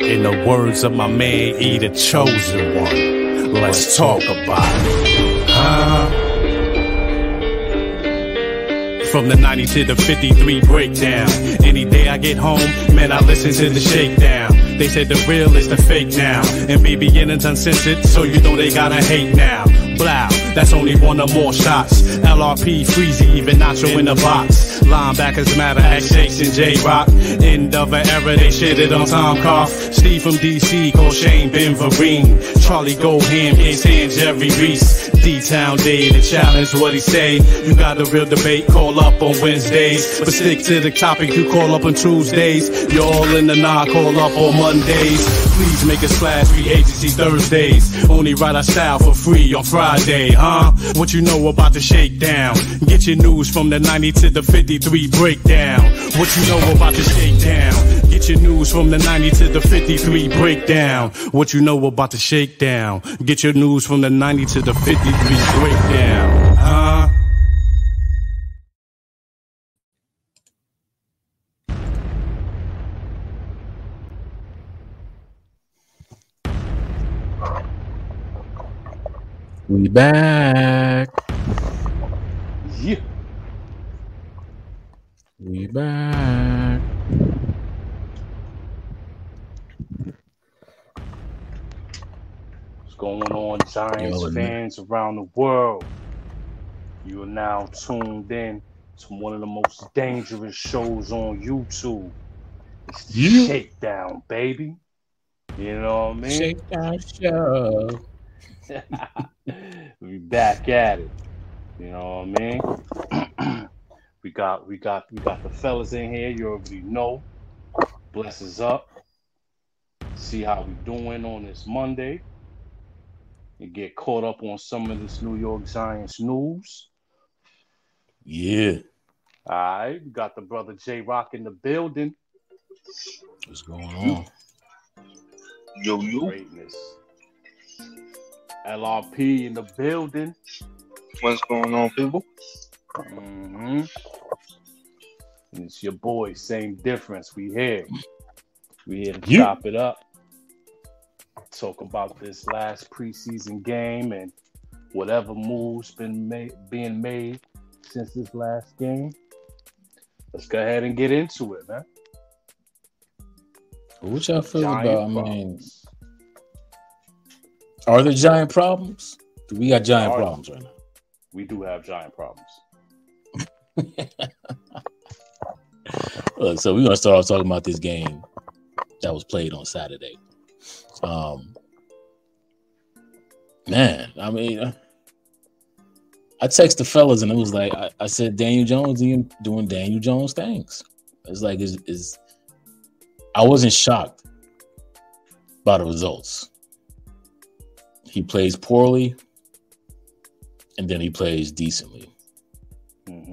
In the words of my man E, the chosen one, let's talk about it. From the 90 to the 53 breakdown. Any day I get home, man, I listen to the shakedown. They said the real is the fake now, and BBN's uncensored, so you know they gotta hate now. Blow, that's only one or more shots. LRP, Freezy, even Nacho in the box. Linebackers matter, X Shakes and J-Rock. End of an era, they shitted on Tom Koff. Steve from DC, called Shane Ben Vereen. Charlie Goham, Ace Hand, Jerry Reese. D-Town Day, the challenge, what he say? You got a real debate, call up on Wednesdays. But stick to the topic, you call up on Tuesdays. You're all in the nah, call up on Mondays. Please make a splash, free agency Thursdays. Only write our style for free on Friday, huh? What you know about the shakedown? Get your news from the 90 to the 53 breakdown. What you know about the shakedown? Get your news from the 90 to the 53 breakdown. What you know about the shakedown? Get your news from the 90 to the 53 breakdown, huh? We back. Yeah. We back. What's going on, Giants fans around the world? You are now tuned in to one of the most dangerous shows on YouTube. It's the Shakedown, baby. You know what I mean? Shakedown show. We back at it. You know what I mean? we got the fellas in here. You already know. Bless us up. See how we doing on this Monday. And get caught up on some of this New York Giants news. Yeah. All right. We got the brother J-Rock in the building. What's going on? Yo. Greatness. LRP in the building. What's going on, people? Mm-hmm. And it's your boy, same difference. We here. We here to chop it up. Talk about this last preseason game and whatever moves being made since this last game. Let's go ahead and get into it, man. What y'all feel about? I mean, are there giant problems? Do we got giant problems right now? We do have giant problems. Look, so we're gonna start off talking about this game that was played on Saturday. Man, I mean, I texted the fellas and it was like I said Daniel Jones doing Daniel Jones things. It's like I wasn't shocked by the results. He plays poorly, and then he plays decently. Mm-hmm.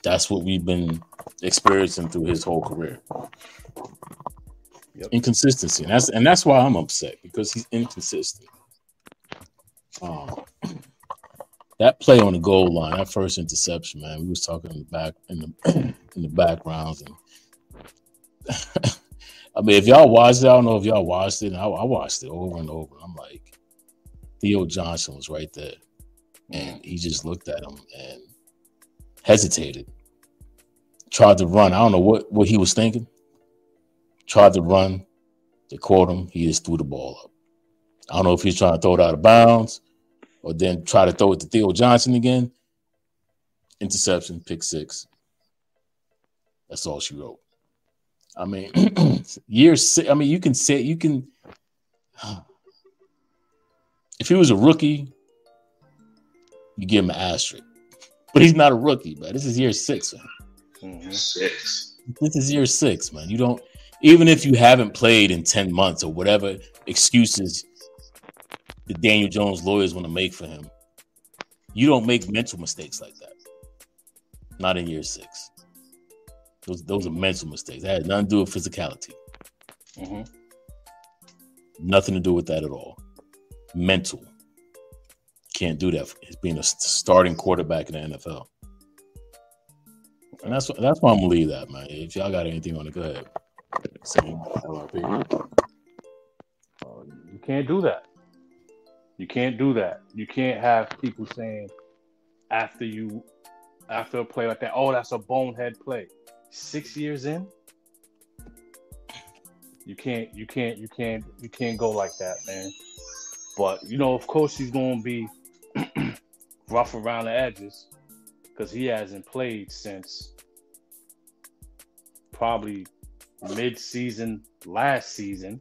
That's what we've been experiencing through his whole career. Yep. Inconsistency, and that's why I'm upset, because he's inconsistent. That play on the goal line, that first interception, man. We was talking in the backgrounds, and I mean, if y'all watched it, I don't know if y'all watched it. And I watched it over and over. I'm like, Theo Johnson was right there, and he just looked at him and hesitated. Tried to run. I don't know what he was thinking. Tried to run. They caught him. He just threw the ball up. I don't know if he's trying to throw it out of bounds or then try to throw it to Theo Johnson again. Interception, pick six. That's all she wrote. I mean, year six. I mean, you can. If he was a rookie, you give him an asterisk. But he's not a rookie, man. This is year six, man. Mm-hmm. Six. This is year six, man. You don't, even if you haven't played in 10 months or whatever excuses the Daniel Jones lawyers want to make for him, you don't make mental mistakes like that. Not in year six. Those are mental mistakes. That had nothing to do with physicality. Mm-hmm. Nothing to do with that at all. Mental. Can't do that. He's being a starting quarterback in the NFL. And that's why I'm gonna leave that, man. If y'all got anything on it, go ahead. Same LRP. can't do that. You can't do that. You can't have people saying after a play like that, oh, that's a bonehead play. 6 years in, you can't go like that, man. But of course, he's gonna be rough around the edges because he hasn't played since probably mid-season last season,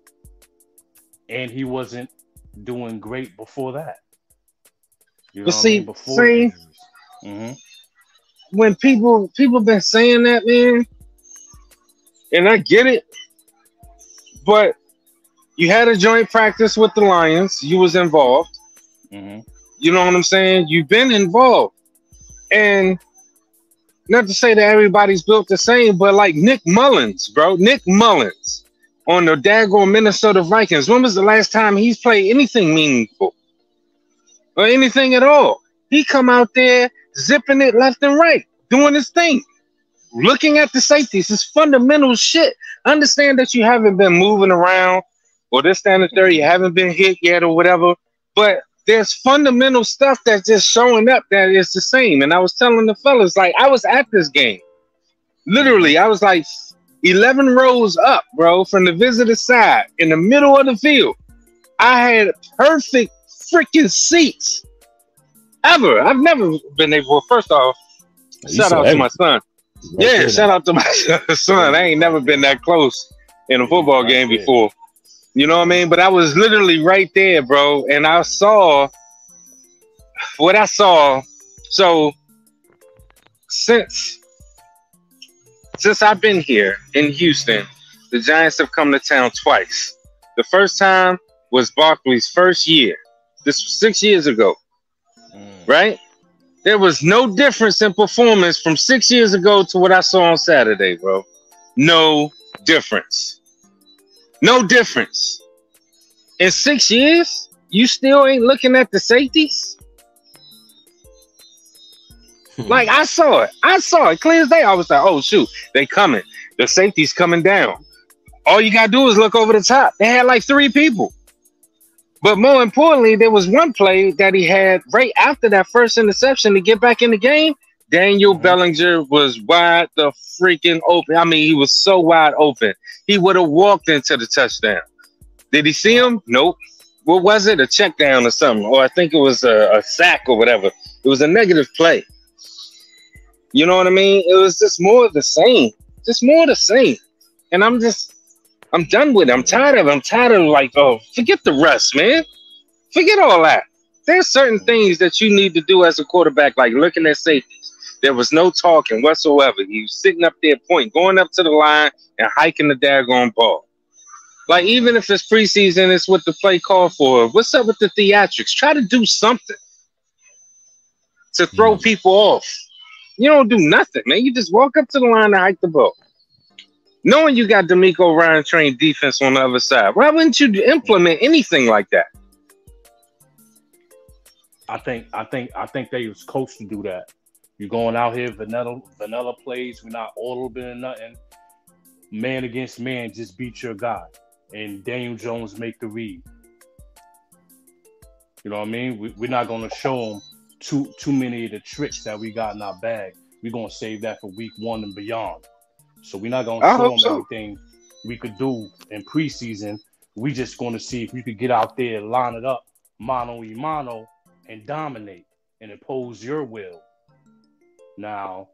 and he wasn't doing great before that. When people been saying that, man, and I get it, but you had a joint practice with the Lions. You was involved. Mm-hmm. You know what I'm saying? You've been involved. And not to say that everybody's built the same, but like Nick Mullins, bro. Nick Mullins on the daggone Minnesota Vikings. When was the last time he's played anything meaningful? Or anything at all? He come out there zipping it left and right, doing his thing. Looking at the safeties. It's fundamental shit. Understand that you haven't been moving around or this, that, and the third. You haven't been hit yet or whatever. But there's fundamental stuff that's just showing up that is the same. And I was telling the fellas, like, I was at this game. Literally, I was like 11 rows up, bro, from the visitor side in the middle of the field. I had perfect freaking seats ever. I've never been able. Well, first off, shout out to my son. Yeah, shout out to my son. I ain't never been that close in a football game before. You know what I mean? But I was literally right there, bro. And I saw what I saw. So since I've been here in Houston, the Giants have come to town twice. The first time was Barkley's first year. This was 6 years ago, right? There was no difference in performance from 6 years ago to what I saw on Saturday, bro. No difference. No difference. In 6 years, you still ain't looking at the safeties? Like, I saw it clear as day. I was like, oh, shoot, they coming. The safety's coming down. All you got to do is look over the top. They had like 3 people. But more importantly, there was one play that he had right after that first interception to get back in the game. Daniel Bellinger was wide the freaking open. I mean, he was so wide open. He would have walked into the touchdown. Did he see him? Nope. What was it? A check down or something? Or I think it was a sack or whatever. It was a negative play. You know what I mean? It was just more of the same. Just more of the same. And I'm done with it. I'm tired of it. I'm tired of like, oh, forget the rest, man. Forget all that. There's certain things that you need to do as a quarterback, like looking at safeties. There was no talking whatsoever. He was sitting up there going up to the line and hiking the daggone ball. Like, even if it's preseason, it's what the play called for. What's up with the theatrics? Try to do something to throw people off. You don't do nothing, man. You just walk up to the line and hike the ball. Knowing you got D'Amico Ryan trained defense on the other side, why wouldn't you implement anything like that? I think they was coached to do that. You're going out here vanilla plays. We're not audible nothing. Man against man, just beat your guy, and Daniel Jones make the read. You know what I mean? We're not going to show them too many of the tricks that we got in our bag. We're going to save that for week 1 and beyond. So we're not going to show them everything we could do in preseason. We just going to see if you could get out there, line it up, mano y mano, and dominate and impose your will. Now,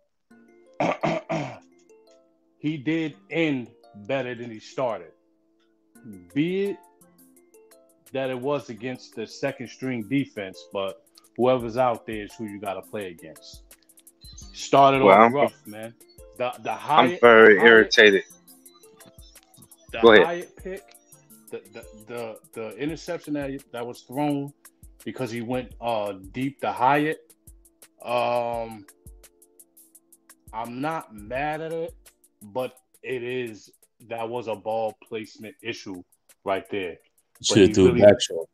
he did end better than he started. Be it that it was against the second string defense, but whoever's out there is who you got to play against. Started off rough, man. The Hyatt, I'm very irritated. The Go ahead. Hyatt pick, the interception that was thrown because he went deep to Hyatt. I'm not mad at it, but that was a ball placement issue right there. Should have threw it back short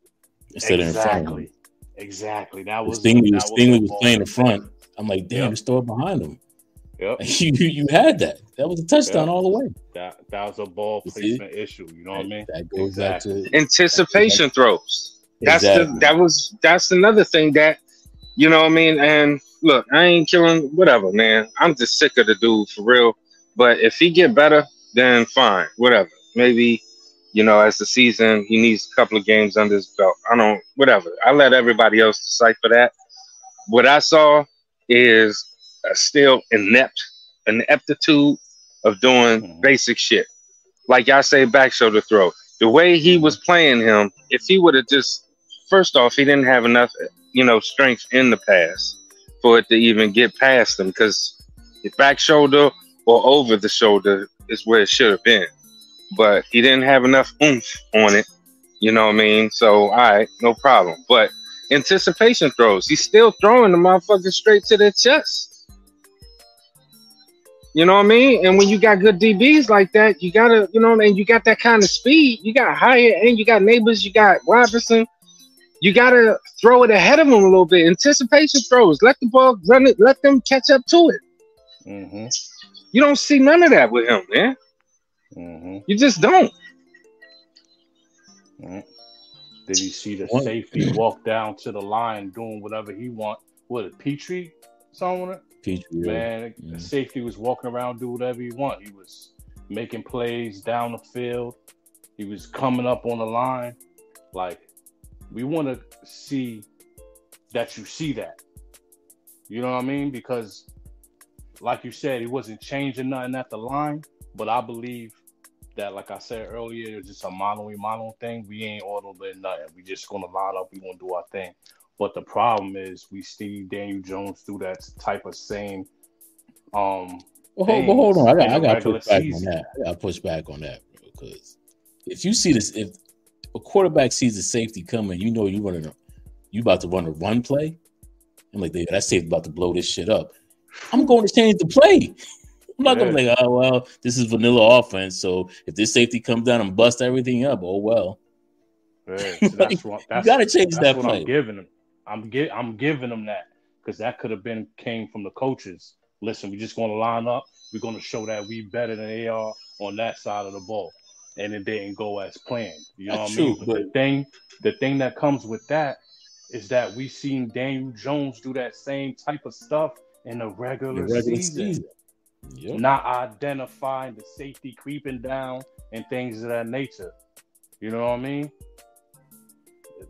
instead of in front. Exactly. That was Stingley was playing in front. I'm like, damn, just throw it behind him. Yep. You had that. That was a touchdown all the way. That was a ball placement issue. You know what I mean? That goes back to Anticipation throws. Exactly. That's another thing that, you know what I mean? And look, I ain't killing whatever, man. I'm just sick of the dude for real. But if he get better, then fine, whatever. Maybe, you know, as the season, he needs a couple of games under his belt. Whatever. I let everybody else decipher that. What I saw is still ineptitude of doing basic shit. Like y'all say, back shoulder throw. The way he was playing him, if he would have just, first off, he didn't have enough, you know, strength in the pass for it to even get past him, because the back shoulder or over the shoulder is where it should have been. But he didn't have enough oomph on it. You know what I mean? So, all right, no problem. But anticipation throws, he's still throwing the motherfucker straight to their chest. You know what I mean? And when you got good DBs like that, you gotta, you know what I mean? You got that kind of speed. You got Hyatt and you got Neighbors, you got Robinson. You gotta throw it ahead of them a little bit. Anticipation throws. Let the ball run it. Let them catch up to it. Mm-hmm. You don't see none of that with him, man. Mm-hmm. You just don't. Mm-hmm. Did you see the safety walk down to the line doing whatever he want? What, Petrie? Something? Petrie, man, the safety was walking around, do whatever he want. He was making plays down the field. He was coming up on the line. Like, we want to see that you see that. You know what I mean? Because, like you said, he wasn't changing nothing at the line. But I believe that, like I said earlier, it's just a mono thing. We ain't ordering nothing. We just going to line up. We going to do our thing. But the problem is we see Daniel Jones do that type of same. Well, hold on. I got to push back on that. I got to push back on that, bro, because if you see this, if a quarterback sees the safety coming, you know you about to run a run play. I'm like, that safety about to blow this shit up. I'm going to change the play. I'm not going to be like, oh, well, this is vanilla offense. So if this safety comes down and bust everything up, oh, well. Yeah, so you got to change that play. I'm giving him. I'm giving them that, because that could have came from the coaches. Listen, we're just going to line up. We're going to show that we better than they are on that side of the ball, and it didn't go as planned. You know what I mean? But the thing that comes with that is that we seen Daniel Jones do that same type of stuff in the regular season. Yep. Not identifying the safety creeping down and things of that nature. You know what I mean?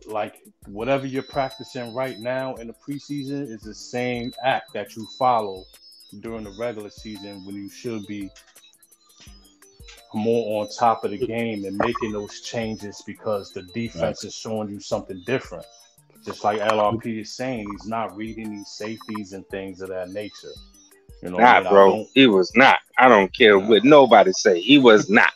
Like, whatever you're practicing right now in the preseason is the same act that you follow during the regular season, when you should be more on top of the game and making those changes because the defense is showing you something different. Just like LRP is saying, he's not reading these safeties and things of that nature. You know, bro. He was not. I don't care what nobody say. He was not.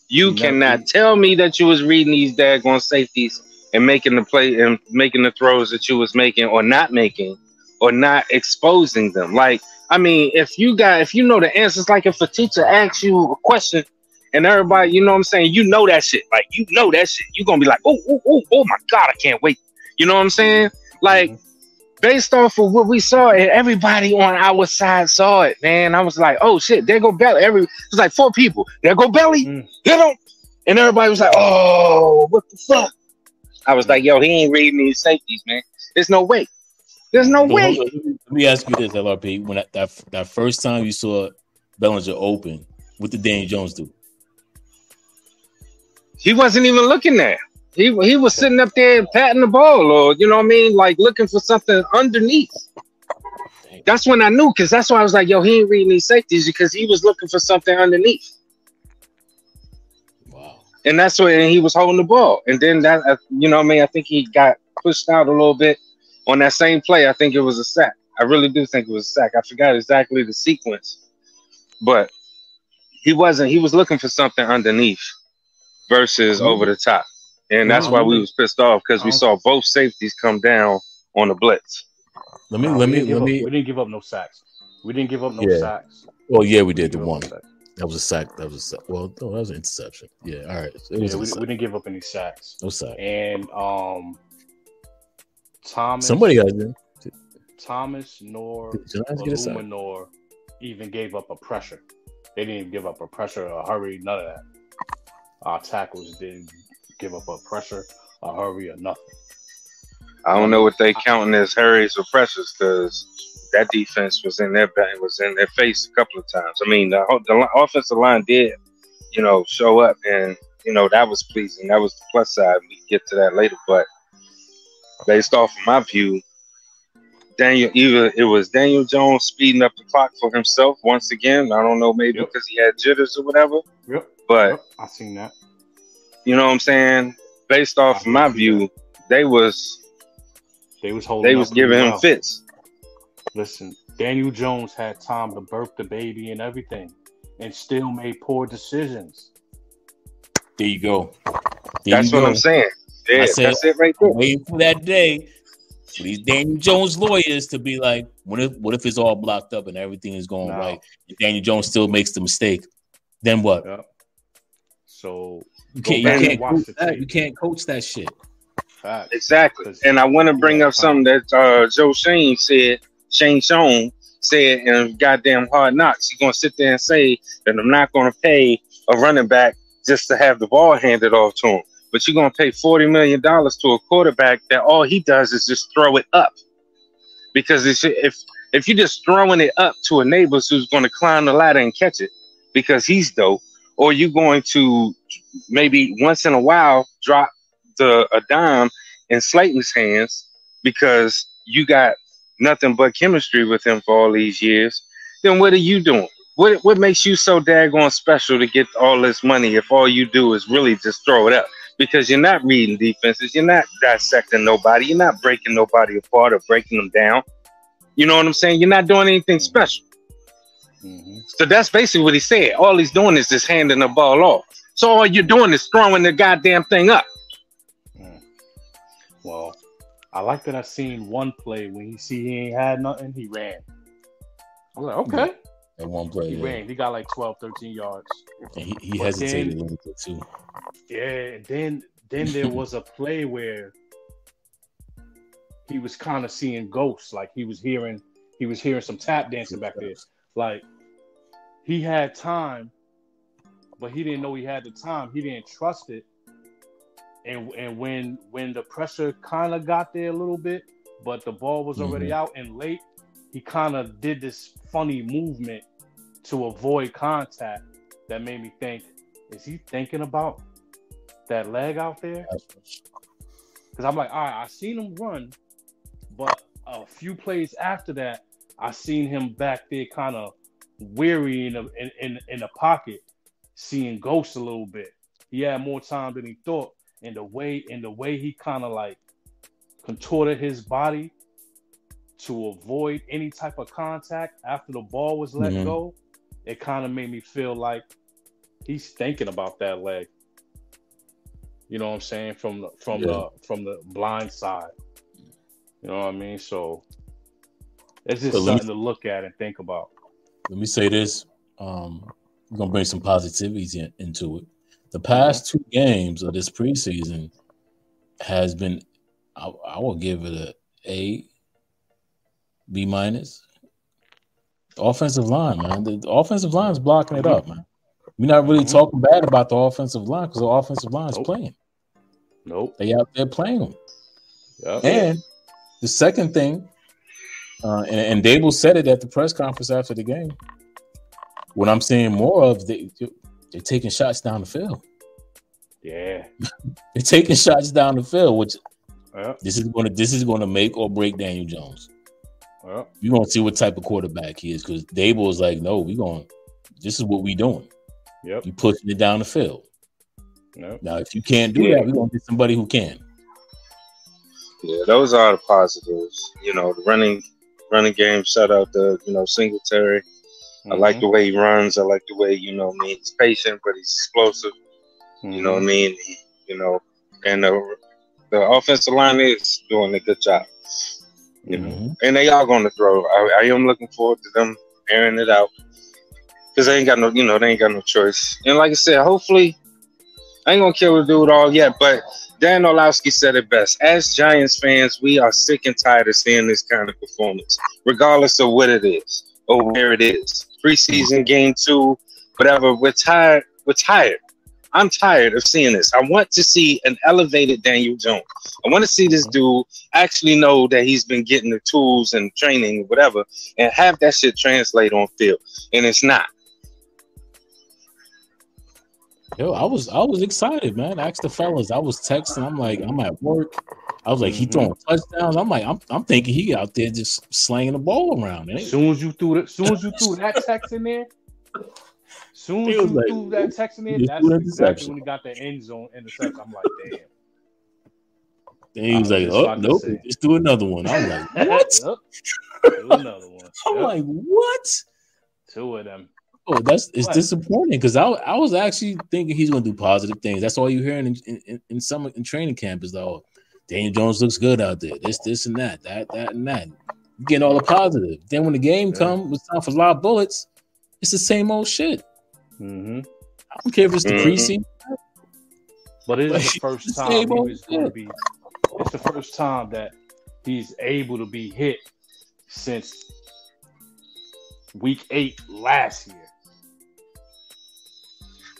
You cannot tell me that you was reading these daggone safeties and making the play and making the throws that you was making or not making or not exposing them. Like, I mean, if you know the answers, like if a teacher asks you a question and everybody, you know what I'm saying, you know that shit. Like, you know that shit. You're going to be like, oh my God, I can't wait. You know what I'm saying? Like, based off of what we saw, and everybody on our side saw it, man. I was like, oh shit, there go Belly. It's like 4 people. There go Belly. Hit him. And everybody was like, oh, what the fuck? I was like, yo, he ain't reading these safeties, man. There's no way. There's no way. Let me ask you this, LRP. When that first time you saw Bellinger open, what did Daniel Jones do? He wasn't even looking there. He was sitting up there patting the ball, or you know what I mean, like looking for something underneath. That's when I knew, because that's why I was like, yo, he ain't reading these safeties, because he was looking for something underneath. Wow. And that's when he was holding the ball. And then that, you know what I mean, I think he got pushed out a little bit on that same play. I think it was a sack. I really do think it was a sack. I forgot exactly the sequence, but he was looking for something underneath versus over the top. And that's why we was pissed off, because we saw both safeties come down on the blitz. We didn't give up no sacks. We didn't give up no sacks. Well, yeah, we did the one. That was a sack. Well, no, that was an interception. Yeah, all right. We didn't give up any sacks. No sack. And Thomas. Somebody got it. Thomas nor even gave up a pressure. They didn't even give up a pressure or a hurry, none of that. Our tackles didn't give up a pressure, a hurry, or nothing. I don't know what they counting as hurries or pressures because that defense was in their face a couple of times. I mean, the offensive line did, show up, and that was pleasing. That was the plus side. We can get to that later, but based off of my view, it was Daniel Jones speeding up the clock for himself once again. I don't know, maybe because he had jitters or whatever. Yep. But I seen that. You know what I'm saying? Based off of my view, they was giving him fits. Listen, Daniel Jones had time to birth the baby and everything, and still made poor decisions. There you go. That's what I'm saying. Yeah, that's it right there. Waiting for that day for these Daniel Jones lawyers to be like, what if it's all blocked up and everything is going right, and Daniel Jones still makes the mistake? Then what? Yep. So you can't coach that shit. Exactly. And I want to bring up something that Joe Shane said in goddamn Hard Knocks. He's gonna sit there and say that I'm not gonna pay a running back just to have the ball handed off to him. But you're gonna pay $40 million to a quarterback that all he does is just throw it up. Because if you're just throwing it up to a neighbor who's gonna climb the ladder and catch it because he's dope, or you're going to maybe once in a while drop a dime in Slayton's hands because you got nothing but chemistry with him for all these years, then what are you doing? What makes you so daggone special to get all this money if all you do is really just throw it up? Because you're not reading defenses, you're not dissecting nobody, you're not breaking nobody apart or breaking them down. You know what I'm saying? You're not doing anything special. Mm-hmm. So that's basically what he said. All he's doing is just handing the ball off. So all you're doing is throwing the goddamn thing up. Well, I like that I seen one play when he ain't had nothing, he ran. I was like, okay. That one play. He ran. He got like 12, 13 yards. And he hesitated a little bit too. Yeah, then there was a play where he was kind of seeing ghosts. Like he was hearing some tap dancing back there. Like he had time, but he didn't know he had the time. He didn't trust it. And when the pressure kind of got there a little bit, but the ball was already out and late, he kind of did this funny movement to avoid contact that made me think, is he thinking about that leg out there? Because I'm like, all right, I seen him run, but a few plays after that, I seen him back there kind of weary in the pocket, seeing ghosts a little bit. He had more time than he thought. And the way he kind of like contorted his body to avoid any type of contact after the ball was let go, it kind of made me feel like he's thinking about that leg. You know what I'm saying? From the blind side. You know what I mean? So it's just something to look at and think about. Let me say this. We're gonna bring some positivity into it. The past two games of this preseason has been, I will give it a A, B minus. The offensive line, man. The offensive line is blocking it up, man. We're not really talking bad about the offensive line because the offensive line is playing. Nope. They out there playing them. Yep. And the second thing, and Dable said it at the press conference after the game, what I'm seeing more of, they're taking shots down the field. Yeah, they're taking shots down the field, which this is going to make or break Daniel Jones. You're going to see what type of quarterback he is because Dable is like, no, this is what we doing. Yep, you pushing it down the field. Yep. Now, if you can't do that, we're going to get somebody who can. Yeah, those are the positives. You know, the running game. Shout out to Singletary. I like the way he runs. I like the way, he's patient, but he's explosive. You know what I mean? And the offensive line is doing a good job. You know, and they are going to throw. I am looking forward to them airing it out because they ain't got no choice. And like I said, hopefully, I ain't gonna kill the dude all yet, but Dan Orlovsky said it best. As Giants fans, we are sick and tired of seeing this kind of performance, regardless of what it is or where it is. preseason game 2, whatever. We're tired. We're tired. I'm tired of seeing this. I want to see an elevated Daniel Jones. I want to see this dude actually know that he's been getting the tools and training, whatever, and have that shit translate on field. And it's not. Yo, I was excited, man. I asked the fellas. I was texting. I'm like, I'm at work. I was like, he throwing touchdowns. I'm like, I'm thinking he out there just slanging the ball around. As soon as you threw that text in there, soon as you threw that text in there, that's exactly when he got the end zone interception. I'm like, damn. Then he was like, oh, nope, just do another one. I'm like, what? Do another one. I'm like, what? 2 of them. Oh, it's disappointing because I was actually thinking he's going to do positive things. That's all you're hearing in summer in training camp is though, Daniel Jones looks good out there. This and that and that. You're getting all the positive. Then when the game comes, it's time for a lot of bullets. It's the same old shit. Mm-hmm. I don't care if it's the preseason, but it is the first time he was going to be. It's the first time that he's able to be hit since week 8 last year.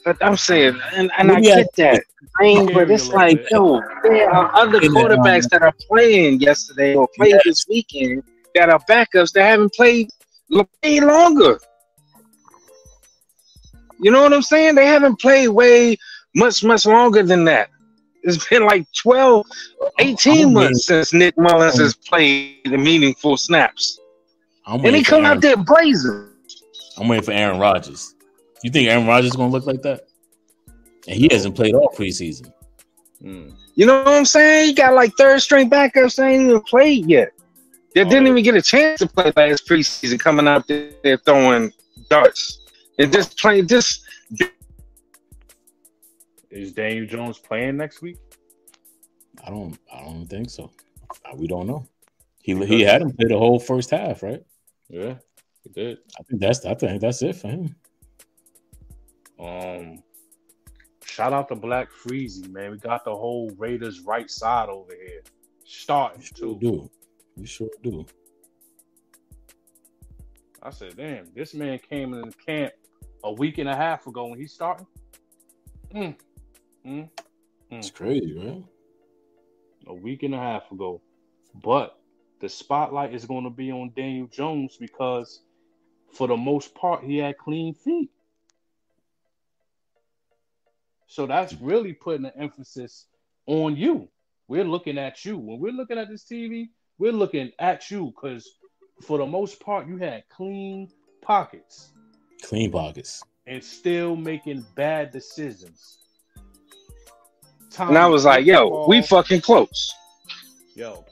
But I'm saying, and I get that. But it's like, yo, there are other quarterbacks that are playing yesterday or played this weekend that are backups that haven't played way longer. You know what I'm saying? They haven't played way much longer than that. It's been like 12, 18 months since Nick Mullins has played the meaningful snaps. And he come out there blazing. I'm waiting for Aaron Rodgers. You think Aaron Rodgers is going to look like that? And he hasn't played all preseason. You know what I'm saying? He got like third string backups that ain't even played yet. They didn't even get a chance to play last preseason coming out there throwing darts. And just playing this. Is Daniel Jones playing next week? I don't think so. We don't know. He had him play the whole first half, right? Yeah, he did. I think that's it for him. Shout out to Black Freezy, man. We got the whole Raiders right side over here. Starting too. We sure do. I said, damn, this man came in camp a week and a half ago when he started. It's crazy, man. A week and a half ago. But the spotlight is going to be on Daniel Jones because for the most part, he had clean feet. So that's really putting an emphasis on you. We're looking at you. When we're looking at this TV, we're looking at you because for the most part, you had clean pockets. Clean pockets. And still making bad decisions. And I was like, yo, we fucking close. Yo,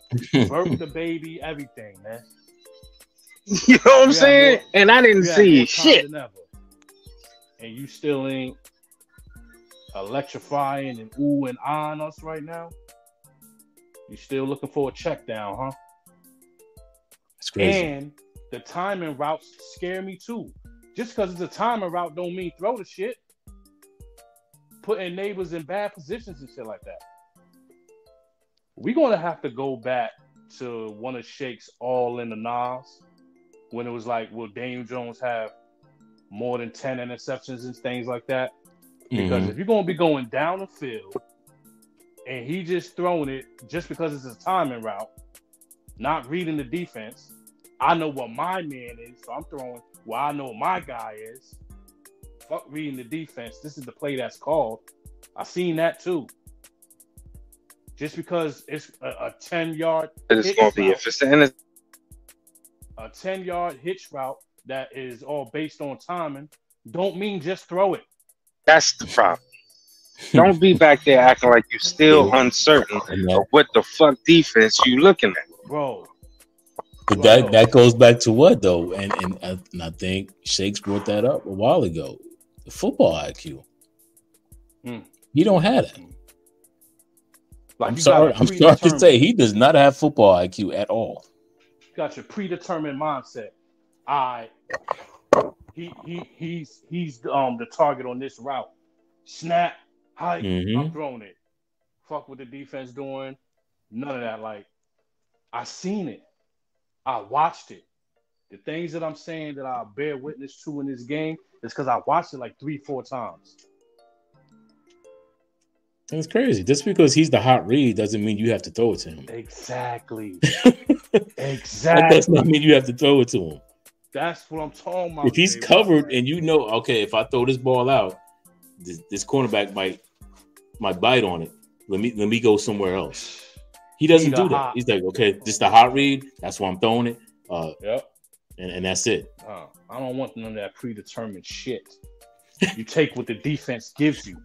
birth the baby, everything, man. You know what I'm saying? And I didn't see shit. And you still ain't electrifying and ooh and on us right now? You still looking for a check down, huh? That's crazy. And the timing routes scare me too. Just because it's a timing route don't mean throw the shit. Putting neighbors in bad positions and shit like that. We're going to have to go back to one of Shake's all in the Nas when it was like, will Daniel Jones have more than 10 interceptions and things like that? Because if you're going to be going down the field and he just throwing it just because it's a timing route, not reading the defense, I know what my man is, so I'm throwing where I know my guy is. Fuck reading the defense. This is the play that's called. I seen that too. Just because it's a 10-yard it's going to be if it's a 10-yard hitch route that is all based on timing, don't mean just throw it. That's the problem. Don't be back there acting like you're still uncertain of what the fuck defense you looking at, bro. But that goes back to what though, and I think Shakes brought that up a while ago. The football IQ. He don't have it. Like I'm sorry to say he does not have football IQ at all. You got your predetermined mindset. He's the target on this route. Snap, hike, I'm throwing it. Fuck what the defense doing. None of that. Like, I seen it. I watched it. The things that I'm saying that I bear witness to in this game is because I watched it like 3-4 times. That's crazy. Just because he's the hot read doesn't mean you have to throw it to him. Exactly. That does not mean you have to throw it to him. That's what I'm talking about. If he's covered and you know, okay, if I throw this ball out, this cornerback might bite on it. Let me go somewhere else. He doesn't do that. He's like, okay, this is the hot read. That's why I'm throwing it. Yep. And that's it. I don't want none of that predetermined shit. You take what the defense gives you.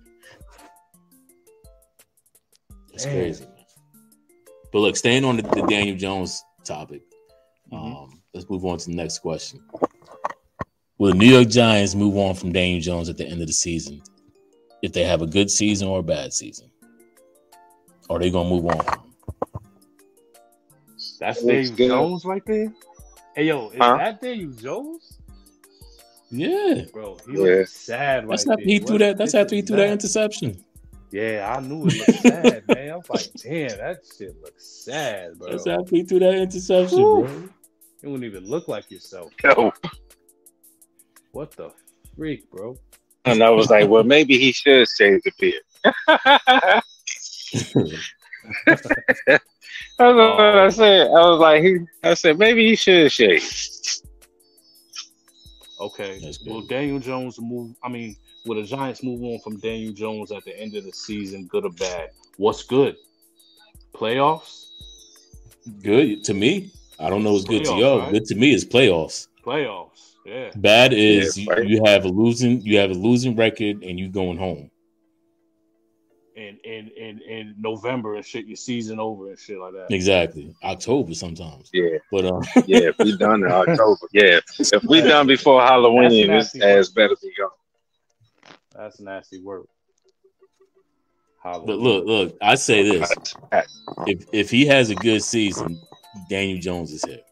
That's crazy. Man. But look, staying on the Daniel Jones topic, let's move on to the next question. Will the New York Giants move on from Daniel Jones at the end of the season if they have a good season or a bad season? Or are they going to move on from him? That's Daniel Jones right there? Hey, yo, is that Daniel Jones? Yeah. Bro, he looks sad right there. That's after he threw that interception. Yeah, I knew it looked sad, man. I was like, damn, that shit looks sad, bro. That's after he threw that interception, bro. You wouldn't even look like yourself. Yo. What the freak, bro? And I was like, well, maybe he should shave the beard. That's what I said. I said, maybe he should shave. Okay. Will Daniel Jones move? I mean, will the Giants move on from Daniel Jones at the end of the season, good or bad? What's good? Playoffs? Good to me. I don't know what's good to y'all. Right? Good to me is playoffs. Playoffs, yeah. Bad is you have a losing record and you going home. In November and shit, your season over and shit like that. Exactly. October sometimes. Yeah. But yeah, if we done in October. Yeah. If we done before Halloween, this ass better be gone. That's nasty work. Halloween. But look, I say this. If he has a good season, Daniel Jones is here.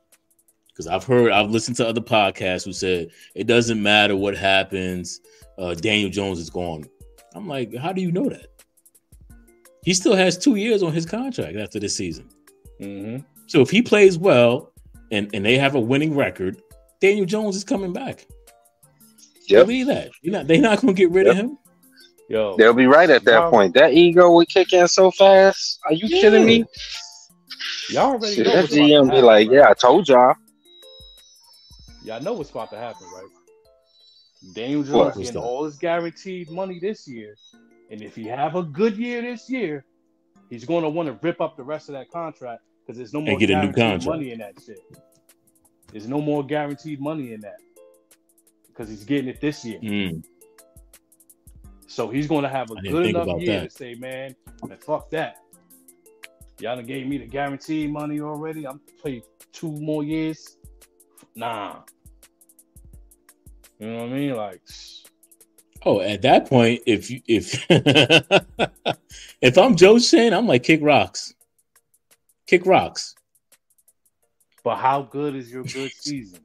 Because I've listened to other podcasts who said it doesn't matter what happens, Daniel Jones is gone. I'm like, how do you know that? He still has 2 years on his contract after this season. Mm-hmm. So if he plays well and they have a winning record, Daniel Jones is coming back. Yep. Believe that. They're not going to get rid of him. Yo, they'll be right at that point. That ego will kick in so fast. Are you kidding me? Y'all already know that GM be like, yeah, I told y'all. Y'all know what's about to happen, right? Daniel Jones getting all his guaranteed money this year. And if he have a good year this year, he's going to want to rip up the rest of that contract because there's no more guaranteed money in that shit. There's no more guaranteed money in that because he's getting it this year. Mm. So he's going to have a good enough year to say, man, fuck that. Y'all done gave me the guaranteed money already. I'm play 2 more years. Nah. You know what I mean? Like... Oh, at that point, if if I'm Joe Schoen, I'm like kick rocks. But how good is your good season?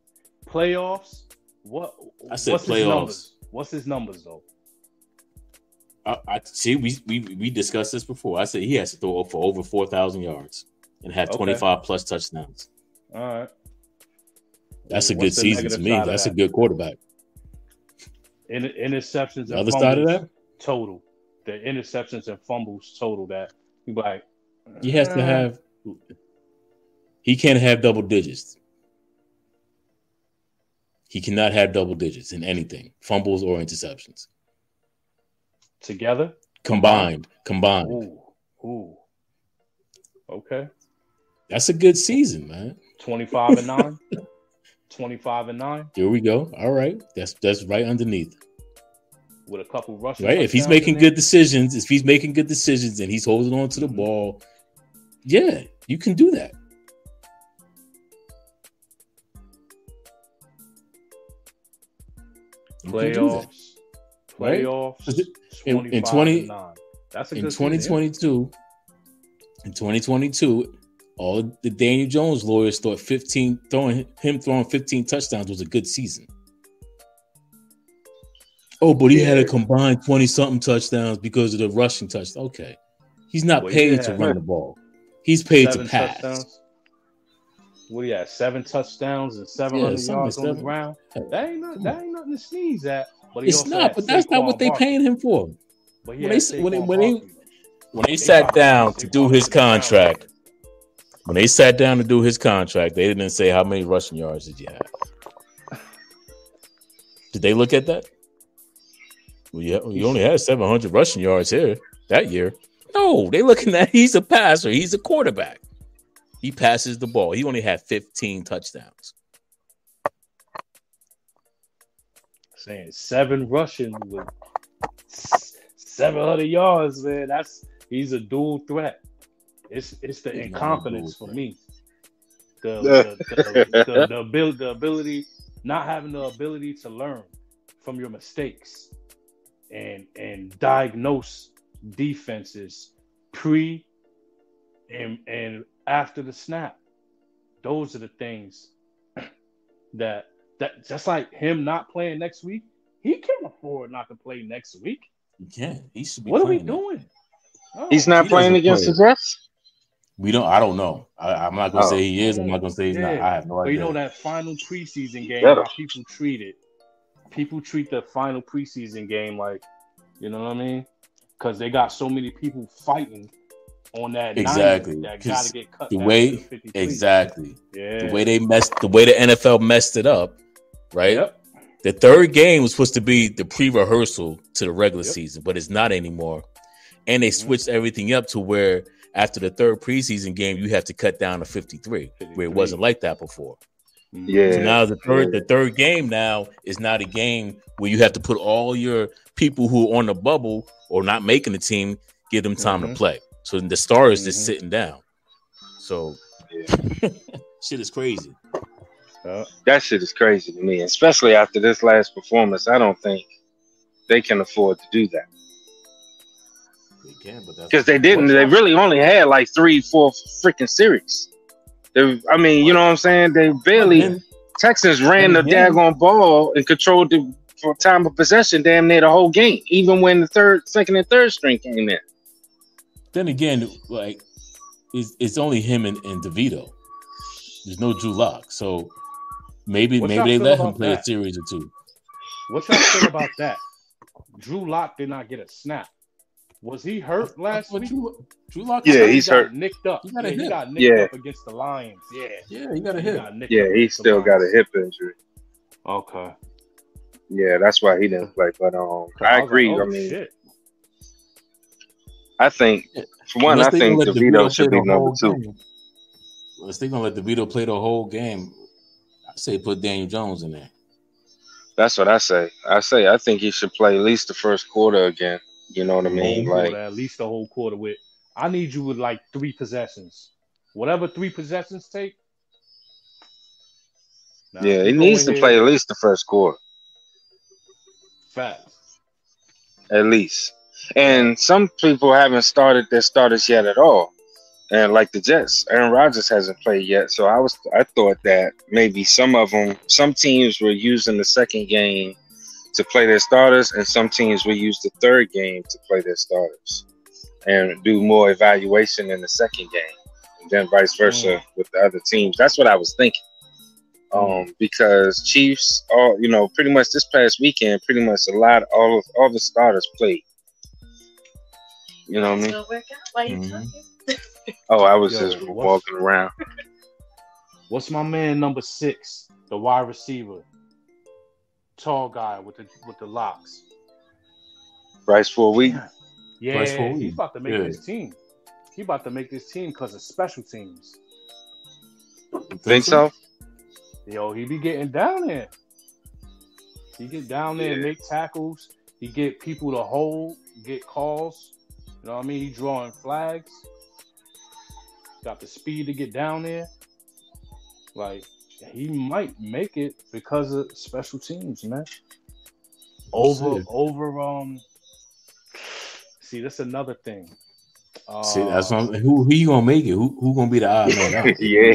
Playoffs? What? I said playoffs. What's his numbers though? I see. We discussed this before. I said he has to throw for over 4,000 yards and have 25 plus touchdowns. All right, that's a good season to me. That's a good quarterback. Interceptions the other side of that total, the interceptions and fumbles total. That you like, he has to have. He can't have double digits. He cannot have double digits in anything, fumbles or interceptions. Together, combined. Ooh. Okay, that's a good season, man. 25-9. 25-9. Here we go. All right, that's right underneath. With a couple rushes. Right, if he's making good decisions, and he's holding on to the ball, yeah, you can do that. Playoffs. Right? In 2022. In 2022. All the Daniel Jones lawyers thought throwing 15 touchdowns was a good season. Oh, but he had a combined 20-something touchdowns because of the rushing touchdowns. Okay. He's not paid to run the ball. He's paid to pass. Touchdowns. What do you have? 7 touchdowns and 700 yards on the seven. ground. That ain't nothing to sneeze at. But It's not. But that's not what they paying him for. But When they sat down to do his contract, they didn't say how many rushing yards did you have. Did they look at that? Well, yeah, you only had 700 rushing yards here that year. No, they looking at he's a passer. He's a quarterback. He passes the ball. He only had 15 touchdowns. Saying 7 rushing with 700 yards, man. He's a dual threat. It's the incompetence for me. The ability, not having the ability to learn from your mistakes and diagnose defenses pre and after the snap. Those are the things that just like him not playing next week, he can't afford not to play next week. He can't. He should be. What are we doing? Oh, He's not playing against the Jets? I don't know. I'm not gonna say he is. I'm not gonna say he's not. I have no idea. But you know that final preseason game, how people treat it. People treat the final preseason game like, you know what I mean? Because they got so many people fighting on that 90 that gotta get cut. The way the way the NFL messed it up, right? Yep. The third game was supposed to be the pre-rehearsal to the regular season, but it's not anymore. And they switched everything up to where after the third preseason game, you have to cut down to 53, where it wasn't like that before. Yeah. So now the third game now is not a game where you have to put all your people who are on the bubble or not making the team, give them time to play. So the star is just sitting down. So shit is crazy. That shit is crazy to me, especially after this last performance. I don't think they can afford to do that. They can, but because they didn't. They really only had like 3-4 freaking series. You know what I'm saying? They barely. Texans ran the daggone ball and controlled the for time of possession damn near the whole game, even when the second and third string came in. Then again, like it's only him and DeVito. There's no Drew Lock, so maybe they let him play a series or two. What y'all feel about that? Drew Lock did not get a snap. Was he hurt last week? Drew Lock, he's hurt. Nicked up. He got nicked up against the Lions. Yeah, he got a hip. He still got a hip injury. Okay. Yeah, that's why he didn't play. But I agree. Shit. I think for one, I think DeVito should be number 2. Unless they're gonna let DeVito play the whole game, I say put Daniel Jones in there. That's what I say. I think he should play at least the first quarter again. You know what I mean? Like at least the whole quarter. I need you with like 3 possessions. Whatever 3 possessions take. He needs to play at least the first quarter. Fact. At least. And some people haven't started their starters yet at all. And like the Jets, Aaron Rodgers hasn't played yet. So I thought that maybe some teams were using the second game to play their starters, and some teams will use the third game to play their starters and do more evaluation in the second game, and then vice versa with the other teams. That's what I was thinking. Because Chiefs, pretty much this past weekend, pretty much all the starters played. You know what I mean? Work out while you're talking. Oh, I was just walking around. What's my man number 6, the wide receiver? Tall guy with the locks. Bryce Ford-Wheat. Yeah, he's about to make this team. He about to make this team because of special teams. Think so? Yo, he be getting down there. He get down there and make tackles. He get people to hold, get calls. You know what I mean? He drawing flags. Got the speed to get down there. Like, he might make it because of special teams, man. See, that's another thing. See, that's who you gonna make it? Who gonna be the odd man out? Yeah.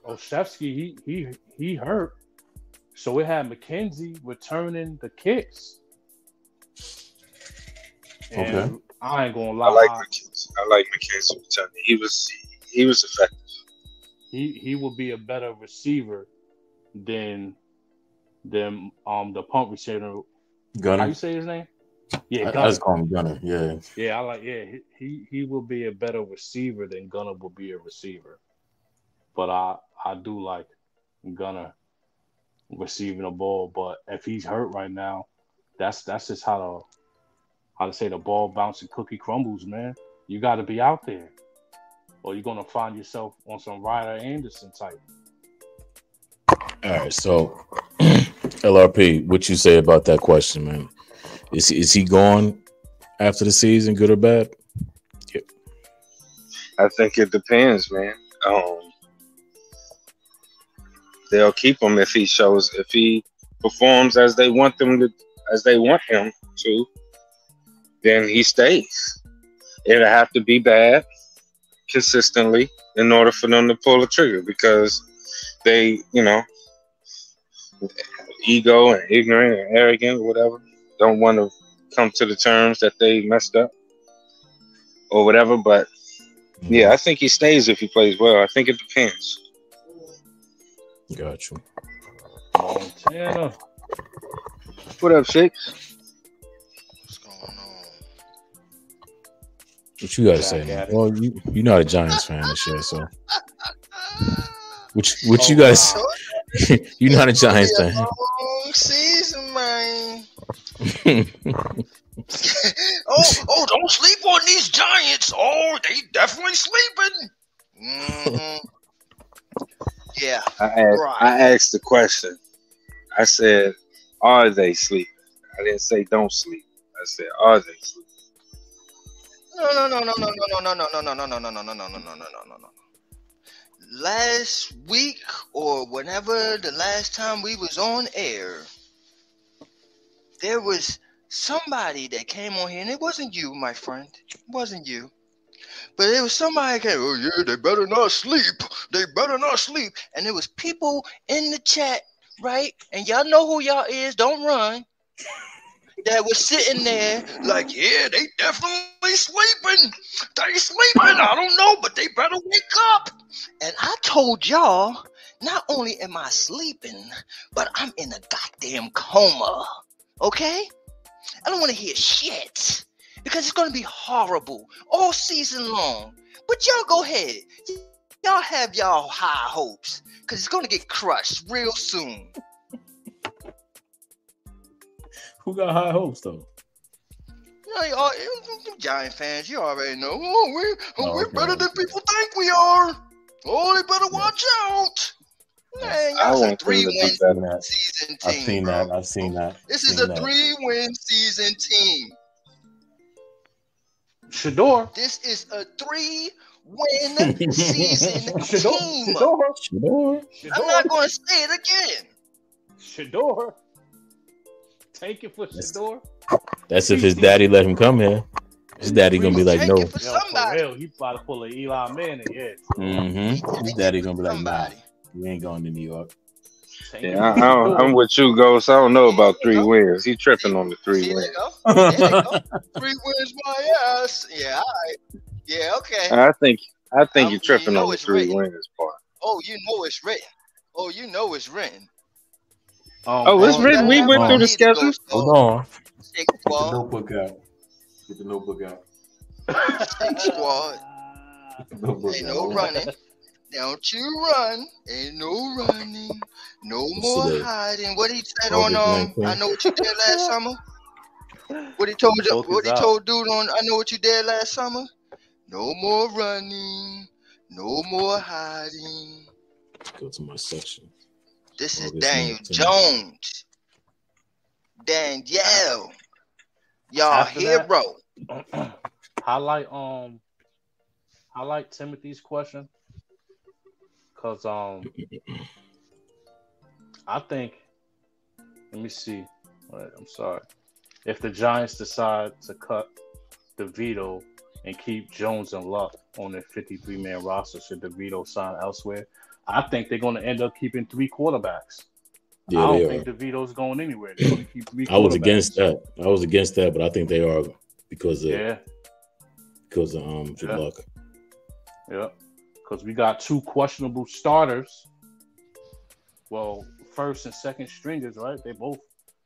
Olszewski, he hurt. So we had McKenzie returning the kicks. And okay. I ain't gonna lie. I like McKenzie returning. he was effective. He will be a better receiver than the punt receiver. How Gunner. you say his name? Yeah, I Gunner. just call him Gunner. Yeah. Yeah, I like. Yeah, he will be a better receiver than Gunner will be a receiver. But I do like Gunner receiving the ball. But if he's hurt right now, that's just how to say the ball bouncing cookie crumbles, man. You got to be out there, or you're gonna find yourself on some Ryder Anderson type. All right. So, LRP, what you say about that question, man? Is he gone after the season, good or bad? Yeah. I think it depends, man. They'll keep him if he performs as they want him to. Then he stays. It'll have to be bad consistently in order for them to pull the trigger because they, ego and ignorant and arrogant or whatever, don't want to come to the terms that they messed up or whatever. But yeah, I think he stays if he plays well. I think it depends. Got you. Montana. What up, Six? What's going on? What you got to Back say, at man? it. Well, you're not a Giants fan this year, so what you guys? You're not a Giants fan. Long season, man. Don't sleep on these Giants. Oh, they definitely sleeping. Mm-hmm. Yeah. I asked the question. I said, are they sleeping? I didn't say don't sleep. I said, are they sleeping? No. Last week or whenever the last time we was on air, there was somebody that came on here, and it wasn't you, my friend. It wasn't you. But it was somebody that came, oh yeah, they better not sleep. They better not sleep. And there was people in the chat, right? And y'all know who y'all is, don't run. That was sitting there like, yeah, they definitely sleeping. They sleeping. I don't know, but they better wake up. And I told y'all, not only am I sleeping, but I'm in a goddamn coma. Okay? I don't want to hear shit because it's going to be horrible all season long. But y'all go ahead. Y'all have y'all high hopes because it's going to get crushed real soon. Who got high hopes though? Y'all, Giant fans, you already know. We're okay. better than people think we are. Oh, they better watch out. Man, I y'all's a want them to do 3-win better. season team. I've seen that. This is a 3-win season team. Shador. This is a 3-win season team. Sure. I'm not going to say it again. Shador. Take it for Shador. That's if his daddy let him come here. His daddy gonna be like, Take no. it for Yo, for somebody. real, he about to pull a Eli Manning, yeah. Mm-hmm. His daddy gonna be like, nah, Somebody. you ain't going to New York. Take it Yeah, for Shador. I'm with you, Ghost. I don't know about 3 wins. He tripping on the 3 See, wins. there you go. 3 wins my ass. Yeah, all right. Yeah, okay. I think you're You tripping know on the it's 3 written. wins part. Oh, you know it's written. Oh, it's written. We went through the schedule. Hold on. Steak Get the squad. notebook out. Get the notebook out. Steak squad. Get the notebook Ain't out. no running. Don't you run. Ain't no running. No Let's more see that. hiding. What he said August on 19th. I Know What You Did Last Summer? What he told you, Book what is he out. told dude on I Know What You Did Last Summer? No more running. No more hiding. Go to my section. This is August Daniel 19th. Jones. Danielle. Y'all After that- hero. highlight Timothy's question because I think, let me see. Wait, I'm sorry. If the Giants decide to cut DeVito and keep Jones and Luck on their 53-man roster, should DeVito sign elsewhere? I think they're going to end up keeping 3 quarterbacks. Yeah, I don't they think are. DeVito's going anywhere. They're going to keep 3 I was quarterbacks. against that, but I think they are because of Yeah, Good luck. yeah. because we got two questionable starters. Well, first and second stringers, right? They both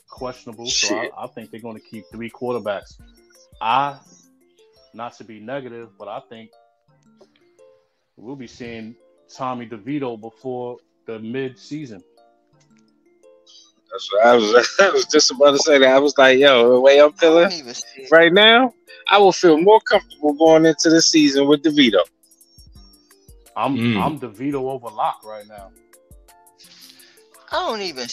questionable. So I think they're going to keep three quarterbacks. Not to be negative, but I think we'll be seeing Tommy DeVito before the mid-season. That's what I was just about to say that. I was like, yo, the way I'm feeling right now, I will feel more comfortable going into the season with DeVito. I'm DeVito over Locke right now. I don't even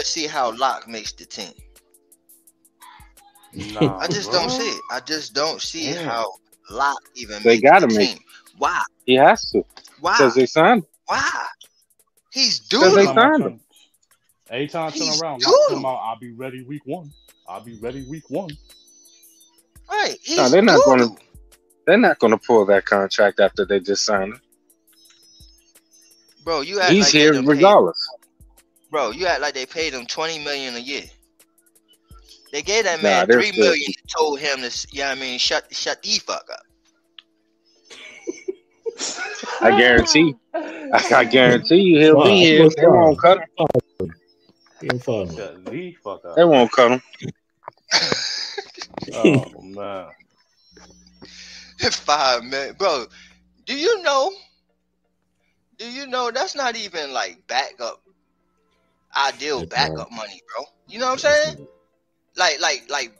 see how Locke makes the team. Nah, I just don't see it. I just don't see how Locke even They makes gotta the make team. Why? He has to. Why? Because they signed him. Why? He's Because they doing signed him. Anytime I turn He's around, doing Locke it. come out, I'll be ready week one. Right. He's No, they're not doing gonna- They're not going to pull that contract after they just signed him. Bro, you act He's like they here done regardless. Bro, you act like they paid him $20 million a year. They gave that Nah, man they're $3 million and told him to, you know what I mean, shut the fuck up. I guarantee you he'll be here. They won't cut him. Shut the fuck up. They won't cut him. Oh man. 5 million, bro. Do you know that's not even like ideal backup money, bro? You know what I'm saying? Like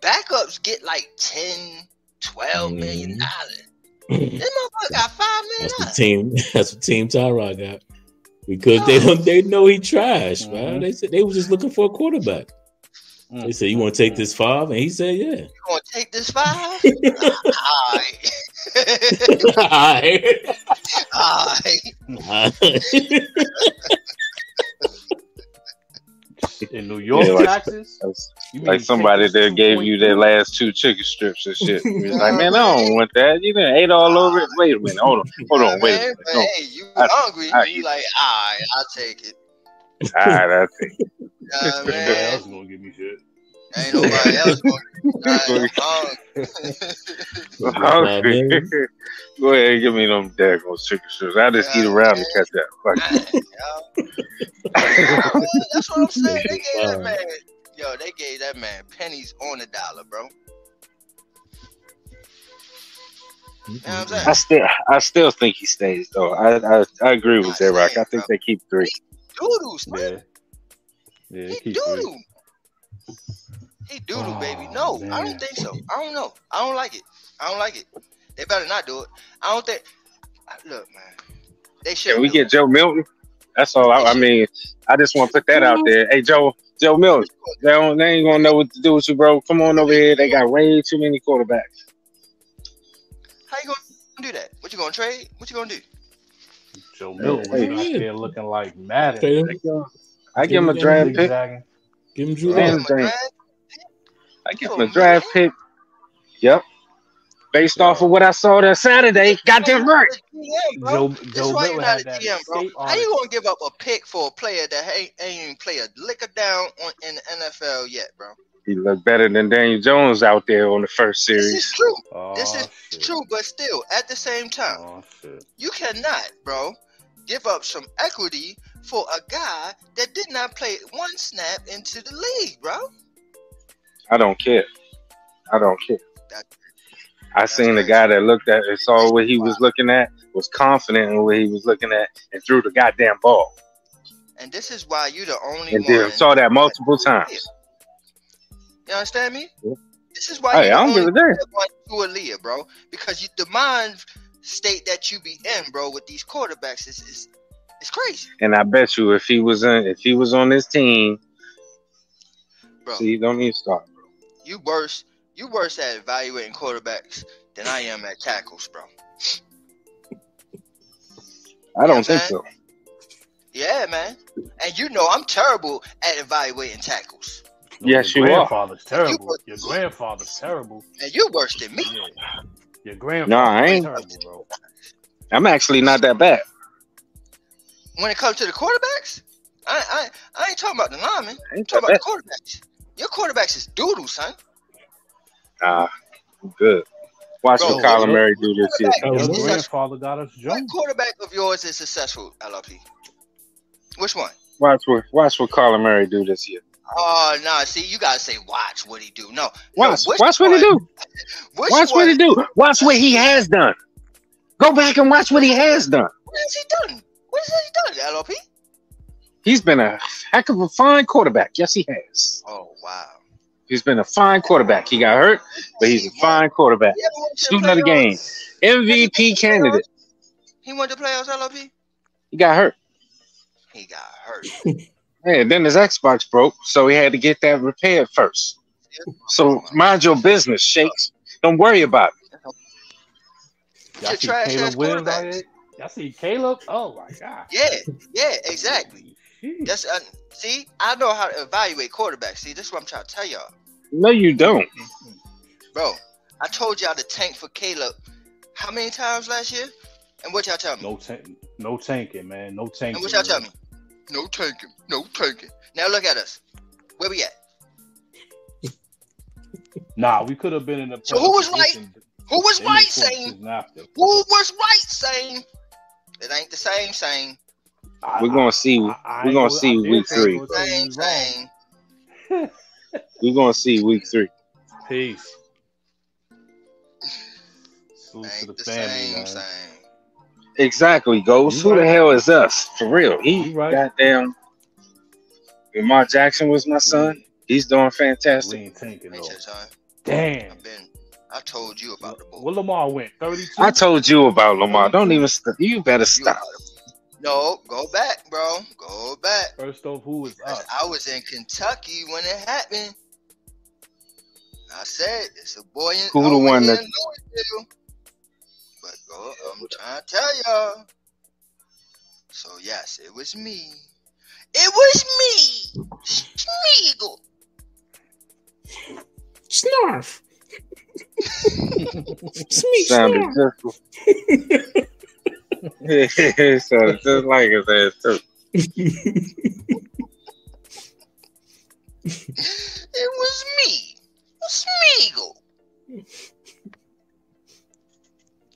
backups get like 10, 12 million dollars. This motherfucker got $5 million. That's what Team Tyrod got. Because they know he trash, man. They said they were just looking for a quarterback. They said, "You want to take this 5?" And he said, "Yeah." You want to take this 5? All right. In New York, Yeah, like- taxes. Like somebody that gave you their last 2 chicken strips and shit. He was like, man, I don't want that. You done ate all over it. Wait a minute. Hold on. Wait a minute. But No. hey, you hungry. You like, all right, I'll take it. All right, that's it. Nobody Man, else gonna give me shit. ain't nobody else going to Okay. Go ahead and give me them daggone chicken strips. I just eat around and catch that. Fuck it. That's what I'm saying. They gave that man pennies on the dollar, bro. You know what I'm saying? I still think he stays though. I agree with J-Rock. I think they keep 3. Doodle, son. Yeah. He Keep doodle. He doodle, baby. No, man. I don't think so. I don't know. I don't like it. They better not do it. I don't think. Look, man. They should. Can we get Joe Milton? That's all. I mean, I just want to put that out there. Hey, Joe Milton. They ain't gonna know what to do with you, bro. Come on over here. They got way too many quarterbacks. How you gonna do that? What you gonna trade? What you gonna do? Joe Milton was out there looking like Madden. I give him a draft pick. Zigzagging. Give him Drew Man, Lock. I give him a draft pick. Yep. Based off of what I saw that Saturday. Goddamn right. Joe That's why you're Milton not had a that GM, bro. escape How you artist. gonna give up a pick for a player that ain't even play a liquor down in the NFL yet, bro? He looked better than Daniel Jones out there on the first This is series. true. Oh, This is shit. true, but still, at the same time, Oh shit. you cannot, bro, give up some equity for a guy that did not play one snap into the league, bro. I don't care. That- I seen the guy that looked at and saw what he was looking at, was confident in what he was looking at, and threw the goddamn ball. And this is why you the only And one. then saw that multiple times. You understand me? Yeah. This is why Hey, you I the don't only give a damn. one to Aaliyah, bro. Because the mind state that you be in, bro, with these quarterbacks is crazy, And I bet you if he was on this team, bro. see, don't even start. You worse at evaluating quarterbacks than I am at tackles, bro. I don't think so. Yeah, man. And you know I'm terrible at evaluating tackles. Yes, Your you are. grandfather's terrible. Your grandfather's terrible. And you're worse than me. Yeah. Your grandfather's No, I ain't. terrible, bro. I'm actually not that bad. When it comes to the quarterbacks, I ain't talking about the linemen. I I'm ain't talking that about the quarterbacks. Your quarterbacks is doodle, son. bad. Nah, I'm good. Watch Bro, what Kyler Murray do this year. quarterback Your is Kyler Murray. successful? grandfather got us What Jones. quarterback of yours is successful, LRP? Which one? Watch what Kyler Murray do this year. Oh, no. See, you got to say, watch what he do. No. Watch which what he one- do. Which Watch what he one- do. Watch what he has done. Go back and watch what he has done. What has he done? What has he done, LRP? He's been a heck of a fine quarterback. Yes, he has. Oh, wow. He's been a fine quarterback. He got hurt, but he's a fine quarterback. He ever went to the Student of the game. playoffs? MVP candidate. He went to playoffs, LRP? He got hurt. He got hurt. Yeah, then his Xbox broke, so he had to get that repaired first. So mind your business, Shakes. Don't worry about it. Y'all Your see trash Caleb ass Williams out quarterbacks. here? Y'all see Caleb? Oh my god. Yeah, exactly. Sheesh. That's see, I know how to evaluate quarterbacks. See, this is what I'm trying to tell y'all, No, you don't. bro. I told y'all to tank for Caleb how many times last year? And what y'all tell me? No tanking, man. No tanking. And what y'all tell man. me? No tanking. No tanking. Now look at us. Where we at? Nah, we could have been in the. So who was right? position Who was in the right fourth saying? season after. Who was right saying? It ain't the same. We're gonna see. We're gonna see week 3. Same. We're gonna see week 3. Peace. Salute to Ain't the the family, man. same. Exactly, Ghost. You Who the right. hell is us? For real. He You right. goddamn. Lamar Jackson was my son. He's doing We fantastic. ain't tanking Ain't though. your time. Damn. I told you about the bull. What Lamar went? 32? I told you about Lamar. Don't even. You better stop. No, go back, bro. Go back. First off, who was us? I was in Kentucky when it happened. I said it's a boy in Who the over one here that- in Louisville. But I'm trying to tell y'all. So yes, it was me. It was me, Schmeagle. Snarf. Smeet Sounded snarf. just. Sounded just like his ass too. It was me, Schmeagle.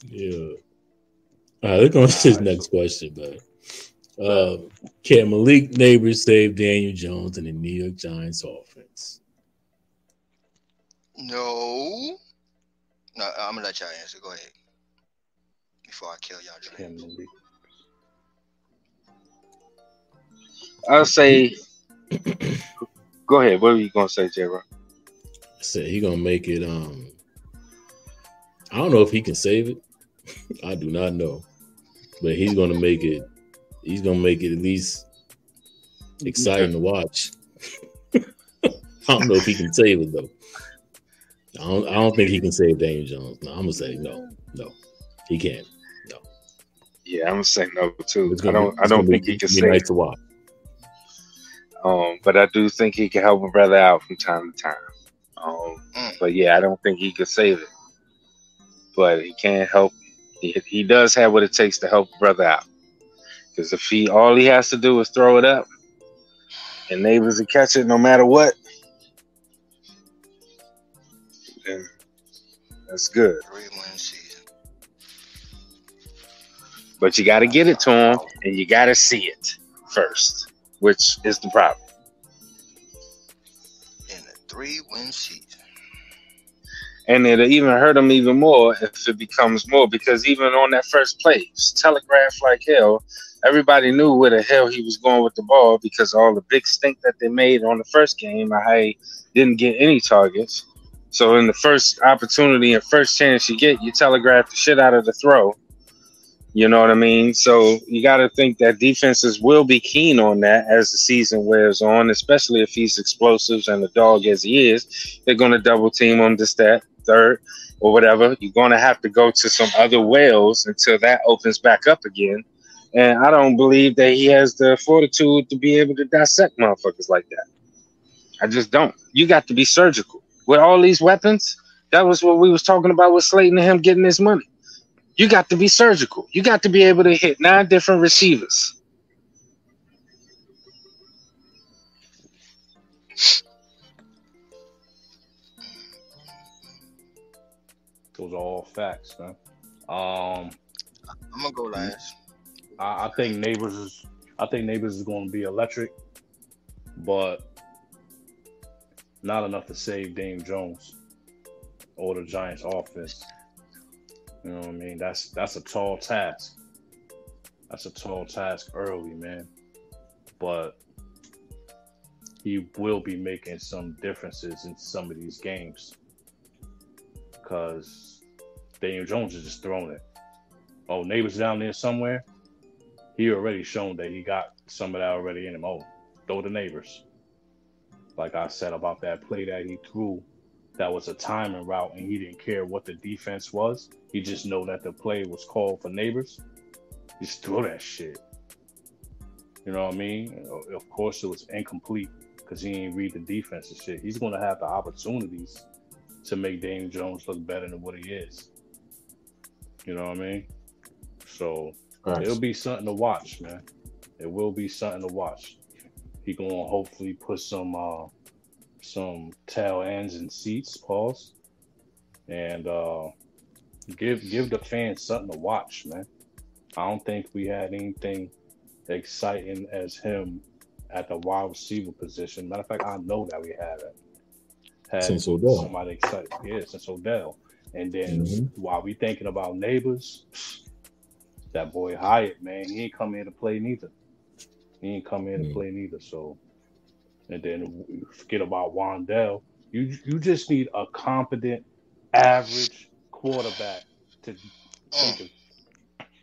Yeah. All right, let's go on to this next question, man. Can Malik Neighbors save Daniel Jones and the New York Giants offense? No, I'm gonna let y'all answer. Go ahead before I kill y'all. Cam Newton. I'll say. Go ahead. What were you gonna say, J-Rock? I said he gonna make it. I don't know if he can save it. I do not know, but he's gonna make it. He's gonna make it at least exciting to watch. I don't know if he can save it though. I don't think he can save Daniel Jones. No, I'm gonna say no, he can't. No, Yeah, I'm gonna say no too. It's I don't think he can be save nice it. to watch. But I do think he can help a brother out from time to time. But yeah, I don't think he could save it. But he can help. He does have what it takes to help a brother out. Because if all he has to do is throw it up, and Neighbors will catch it no matter what, then that's good. 3-win season. But you got to get it to him, and you got to see it first, which is the problem. In a 3-win season. And it'll even hurt him even more if it becomes more, because even on that first play, it's telegraphed like hell. Everybody knew where the hell he was going with the ball because all the big stink that they made on the first game, I didn't get any targets. So in the first opportunity and first chance you get, you telegraph the shit out of the throw. You know what I mean? So you got to think that defenses will be keen on that as the season wears on, especially if he's explosive and a dog as he is. They're going to double team him, this, that, third, or whatever. You're going to have to go to some other wells until that opens back up again. And I don't believe that he has the fortitude to be able to dissect motherfuckers like that. I just don't. You got to be surgical. With all these weapons, that was what we was talking about with Slayton and him getting his money. You got to be surgical. You got to be able to hit 9 different receivers. Those are all facts, man. I'm gonna go last. I think Neighbors is going to be electric, but not enough to save Dame Jones or the Giants' offense. You know what I mean? That's a tall task. That's a tall task early, man. But he will be making some differences in some of these games because Daniel Jones is just throwing it. Oh, Neighbors down there somewhere. He already shown that he got some of that already in him. Oh, throw the Neighbors. Like I said about that play that he threw, that was a timing route, and he didn't care what the defense was. He just know that the play was called for Neighbors. Just throw that shit. You know what I mean? Of course, it was incomplete because he didn't read the defense and shit. He's going to have the opportunities to make Daniel Jones look better than what he is. You know what I mean? So it'll be something to watch, man. It will be something to watch. He going to hopefully put some tail ends in seats, pause, and give the fans something to watch, man. I don't think we had anything exciting as him at the wide receiver position. Matter of fact, I know that we haven't had since Odell. Somebody excited. Yeah, since Odell. And then while we thinking about Neighbors, that boy Hyatt, man, he ain't come here to play neither. So, and then forget about Wandell. You just need a competent, average quarterback to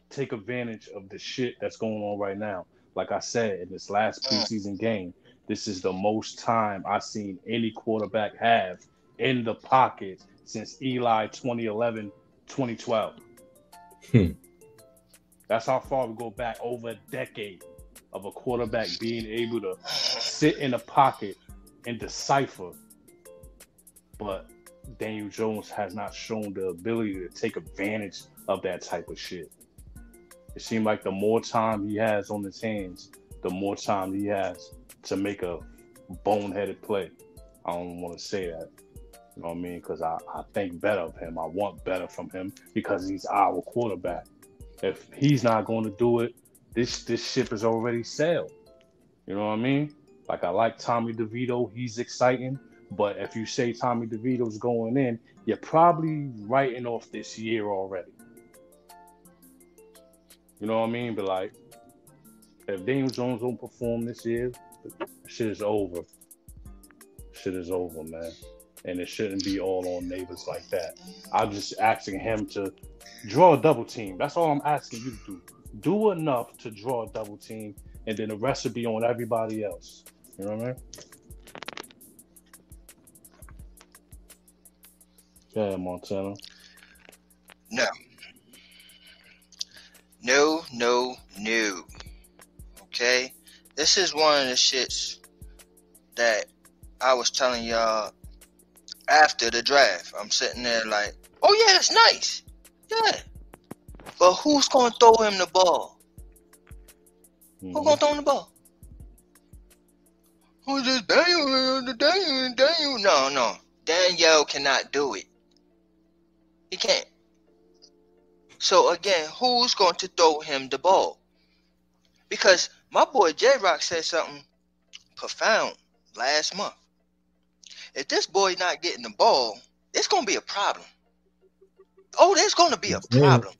take advantage of the shit that's going on right now. Like I said, in this last preseason game, this is the most time I've seen any quarterback have in the pocket since Eli 2011, 2012. That's how far we go back, over a decade of a quarterback being able to sit in a pocket and decipher. But Daniel Jones has not shown the ability to take advantage of that type of shit. It seems like the more time he has on his hands, the more time he has to make a boneheaded play. I don't want to say that. You know what I mean? Because I think better of him. I want better from him because he's our quarterback. If he's not going to do it, this ship is already sailed. You know what I mean? Like, I like Tommy DeVito. He's exciting. But if you say Tommy DeVito's going in, you're probably writing off this year already. You know what I mean? But, like, if Daniel Jones don't perform this year, shit is over. Shit is over, man. And it shouldn't be all on Neighbors like that. I'm just asking him to draw a double team. That's all I'm asking you to do. Do enough to draw a double team, and then the rest will be on everybody else. You know what I mean? Yeah, Montana. No. Okay? This is one of the shits that I was telling y'all after the draft. I'm sitting there like, oh yeah, it's nice. Yeah. But who's going to throw him the ball? Who's going to throw him the ball? Who's this Daniel? No. Daniel cannot do it. He can't. So again, who's going to throw him the ball? Because my boy J-Rock said something profound last month. If this boy not getting the ball, it's going to be a problem. Oh, there's going to be a problem.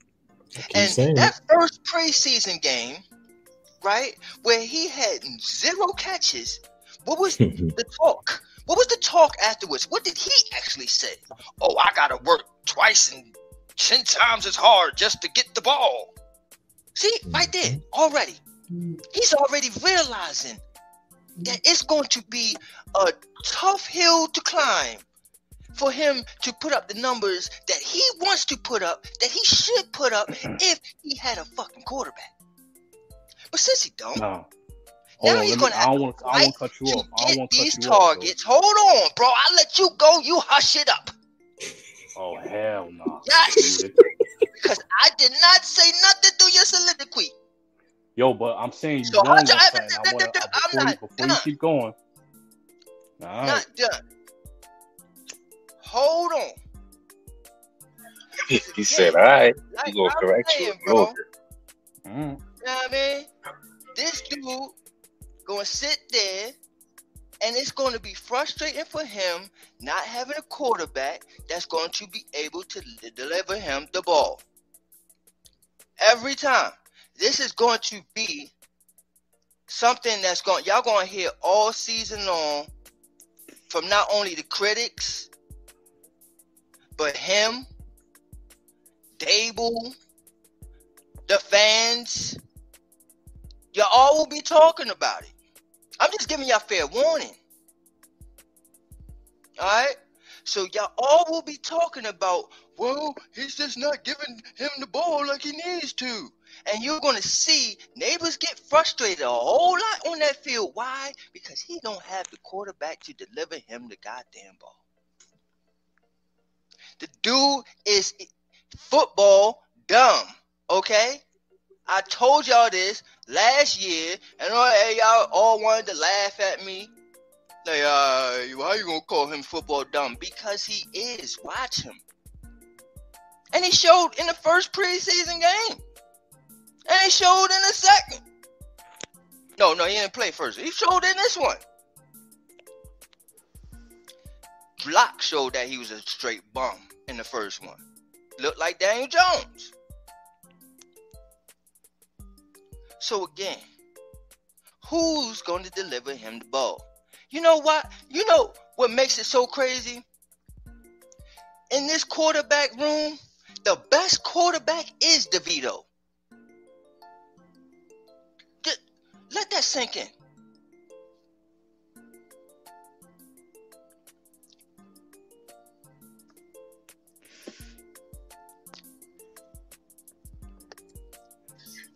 And that first preseason game, right, where he had 0 catches, what was the talk? What was the talk afterwards? What did he actually say? Oh, I got to work twice and 10 times as hard just to get the ball. See, right there, already. He's already realizing that it's going to be a tough hill to climb for him to put up the numbers that he wants to put up, that he should put up if he had a fucking quarterback. But since he don't, now he's going to have to cut you off. Get these targets. Hold on, bro. I'll let you go. You hush it up. Oh, hell no. Yes. Because I did not say nothing through your soliloquy. Yo, but I'm saying you so wrong. I'm not before you keep going. All right. Not done. Hold on. He said, "All right, like we gonna I'm correct you saying, a little bro. bit." Mm. You know what I mean? This dude gonna sit there, and it's gonna be frustrating for him not having a quarterback that's going to be able to deliver him the ball every time. This is going to be something that's y'all gonna hear all season long from not only the critics, but him, Dable, the fans. Y'all all will be talking about it. I'm just giving y'all fair warning. Alright? So y'all all will be talking about, well, he's just not giving him the ball like he needs to. And you're going to see neighbors get frustrated a whole lot on that field. Why? Because he don't have the quarterback to deliver him the goddamn ball. The dude is football dumb, okay? I told y'all this last year, and y'all all wanted to laugh at me. Like, why you gonna call him football dumb? Because he is. Watch him. And he showed in the first preseason game. And he showed in the second. No, he didn't play first. He showed in this one. Locke showed that he was a straight bum in the first one. Looked like Daniel Jones. So again, who's going to deliver him the ball? You know what? You know what makes it so crazy? In this quarterback room, the best quarterback is DeVito. Let that sink in.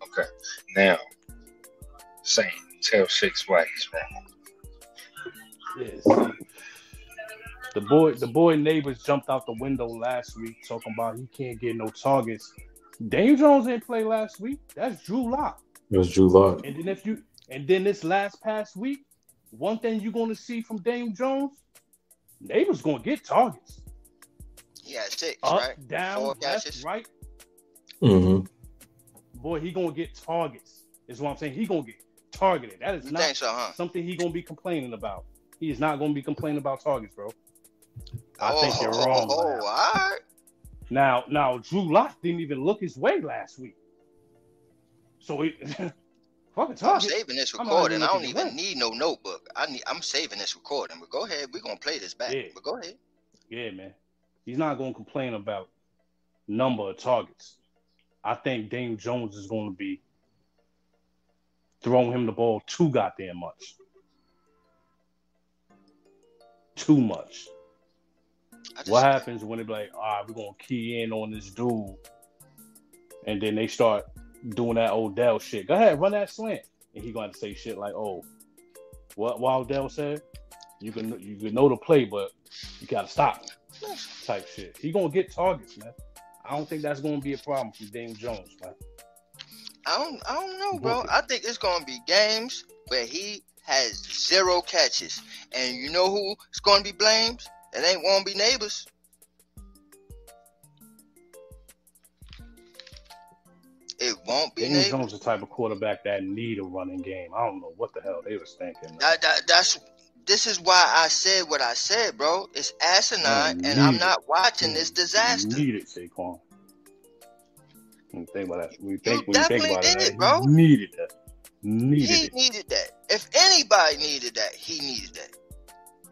Okay, now, Saint, tell Shakes why he's wrong. Yes. The boy neighbors jumped out the window last week talking about he can't get no targets. Daniel Jones didn't play last week. That's Drew Lock. It was Drew Lock. And then this past week, one thing you're gonna see from Daniel Jones, neighbors gonna get targets. Yeah, 6, Up, right? down, 4 left, catches. right. Mm-hmm. Boy, he gonna get targets. Is what I'm saying. He gonna get targeted. That is You not think so, huh? something he gonna be complaining about. He is not gonna be complaining about targets, bro. I think you're wrong. Oh, all right. Now, Drew Lock didn't even look his way last week. So he fucking I'm target. saving this I'm not recording. even I don't looking even away. need no notebook. I'm saving this recording. But go ahead. We're gonna play this back. Yeah. But go ahead. Yeah, man. He's not gonna complain about number of targets. I think Daniel Jones is gonna be throwing him the ball too goddamn much. Too much. What happens when they be like, all right, we're going to key in on this dude, and then they start doing that Odell shit. Go ahead, run that slant. And he going to say shit like, oh, what Odell said? You can know the play, but you got to stop type shit. He going to get targets, man. I don't think that's going to be a problem for Daniel Jones, man. I don't know, bro. I think it's gonna be games where he has 0 catches, and you know who's gonna be blamed? It won't be neighbors. It won't be Daniel neighbors. Jones is the type of quarterback that need a running game. I don't know what the hell they was thinking. This is why I said what I said, bro. It's asinine, and I'm not watching this disaster. Need it, Saquon. When you think about that, bro. He needed that. He needed that. If anybody needed that, he needed that.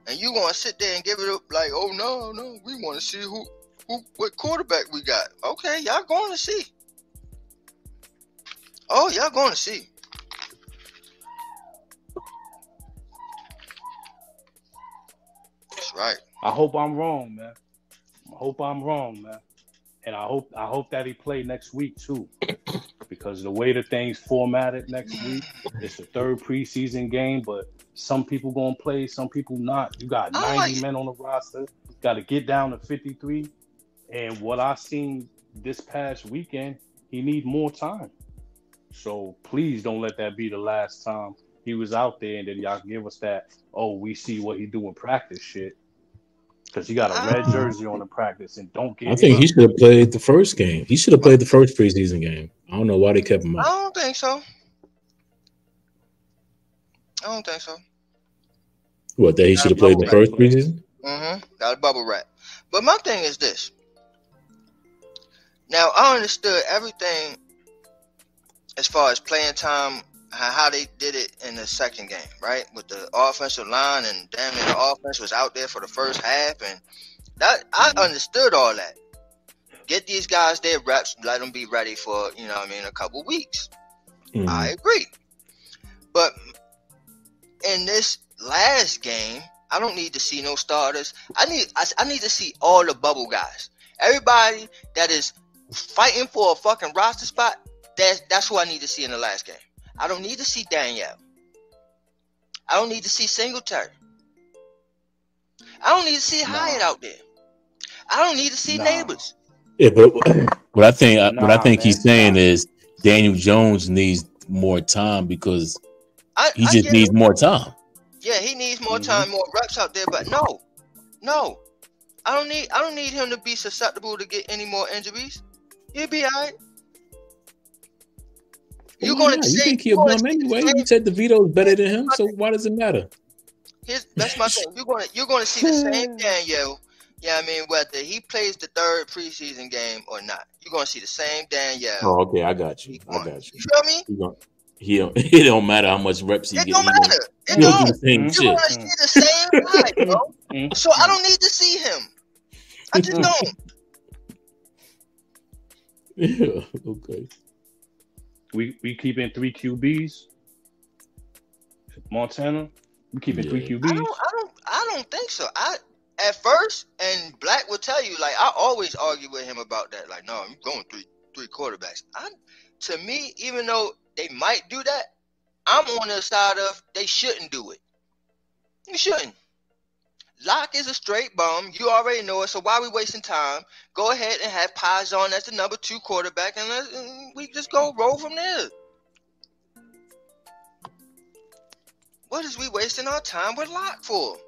And you gonna sit there and give it up like, oh no, we want to see what quarterback we got. Okay, y'all going to see. Oh, y'all going to see. That's right. I hope I'm wrong, man. And I hope that he play next week too, because the way the things formatted next week, it's the 3rd preseason game. But some people gonna play, some people not. You got 90 men on the roster. Got to get down to 53. And what I seen this past weekend, he need more time. So please don't let that be the last time he was out there, and then y'all give us that, oh, we see what he do in practice shit. Because he got a red jersey on in practice and don't get. I think he should have played the first game. He should have played the first preseason game. I don't know why they kept him I out. don't think so. What, that he should have played the first preseason? Got a bubble wrap. But my thing is this. Now, I understood everything as far as playing time, how they did it in the second game, right? With the offensive line, and damn it, the offense was out there for the first half, and that I understood all that. Get these guys their reps, let them be ready for, a couple weeks. Mhm. I agree. But in this last game, I don't need to see no starters. I need to see all the bubble guys. Everybody that is fighting for a fucking roster spot, that's who I need to see in the last game. I don't need to see Danielle. I don't need to see Singletary. I don't need to see Hyatt out there. I don't need to see Neighbors. Yeah, but what I think he's saying man. is Daniel Jones needs more time because he I just get needs it. more time. Yeah, he needs more time, more reps out there. But no, I don't need him to be susceptible to get any more injuries. He'll be all right. You're Why gonna not? say You think he'll bum anyway? You said DeVito's better than him, so why does it matter? That's my thing. You're gonna see the same Danielle. Yeah, I mean, whether he plays the third preseason game or not, you're gonna see the same Danielle. Oh, okay, I got you. You feel me? It don't matter how much reps he It get. don't matter. It He'll do don't. the same You're shit. gonna see the same guy, bro. So I don't need to see him. I just don't. Yeah, okay. We keeping 3 QBs. Montana, we keeping 3 QBs. I don't think so. At first, and Black will tell you, like, I always argue with him about that. Like, no, I'm going three quarterbacks. To me, even though they might do that, I'm on the side of they shouldn't do it. You shouldn't. Locke is a straight bum. You already know it. So why are we wasting time? Go ahead and have Pazon as the number 2 quarterback, and we just go roll from there. What is we wasting our time with Locke for?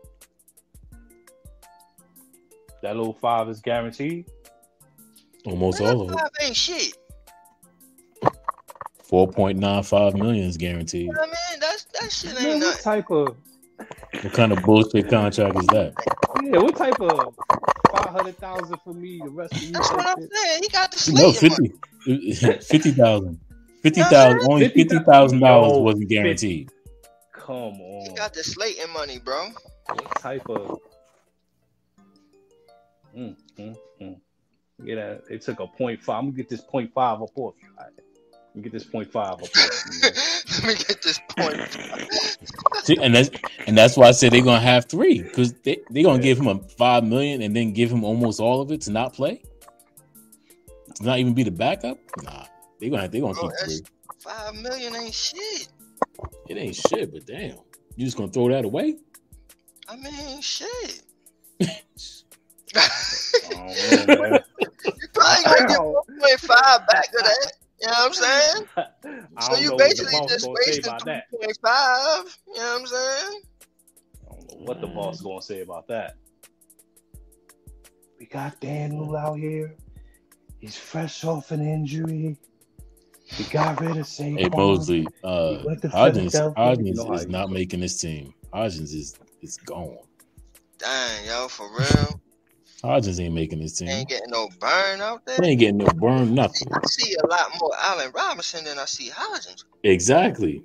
That little 5 is guaranteed. Almost Man, all of it. that ain't shit. 4.95 million is guaranteed. I mean, that shit Man, ain't what nothing. type of What kind of bullshit contract is that? what type of 500,000 for me? The rest of you. That's what I'm saying. He got the No, Slayton money. 50,000. 50,000. Only $50,000 wasn't guaranteed. Come on. He got the Slayton money, bro. What type of? Yeah, they took a 0.5. I'm gonna get this 0.5 up off you. All right. Let me get this 0.5 up off you. Let me get this point. See, and that's why I said they're gonna have 3 because they're gonna give him a $5 million and then give him almost all of it to not play, to not even be the backup. Nah, they're gonna keep 3. $5 million ain't shit. It ain't shit, but damn, you just gonna throw that away? I mean, shit. Oh, man. You probably gonna get 1.5 back of that. You know what I'm saying? I So don't you know what the basically boss just gonna say wasted about that. 3.5. You know what I'm saying? I don't know what the boss gonna say about that. We got Daniel out here. He's fresh off an injury. We got rid of Saquon. Hey Mosley, went to Hodgins Philadelphia. You know how is you not do. making this team. Hodgins is gone. Dang, yo, for real. Hodgins ain't making this team. Ain't getting no burn out there. They ain't getting no burn, nothing. I see a lot more Allen Robinson than I see Hodgins. Exactly.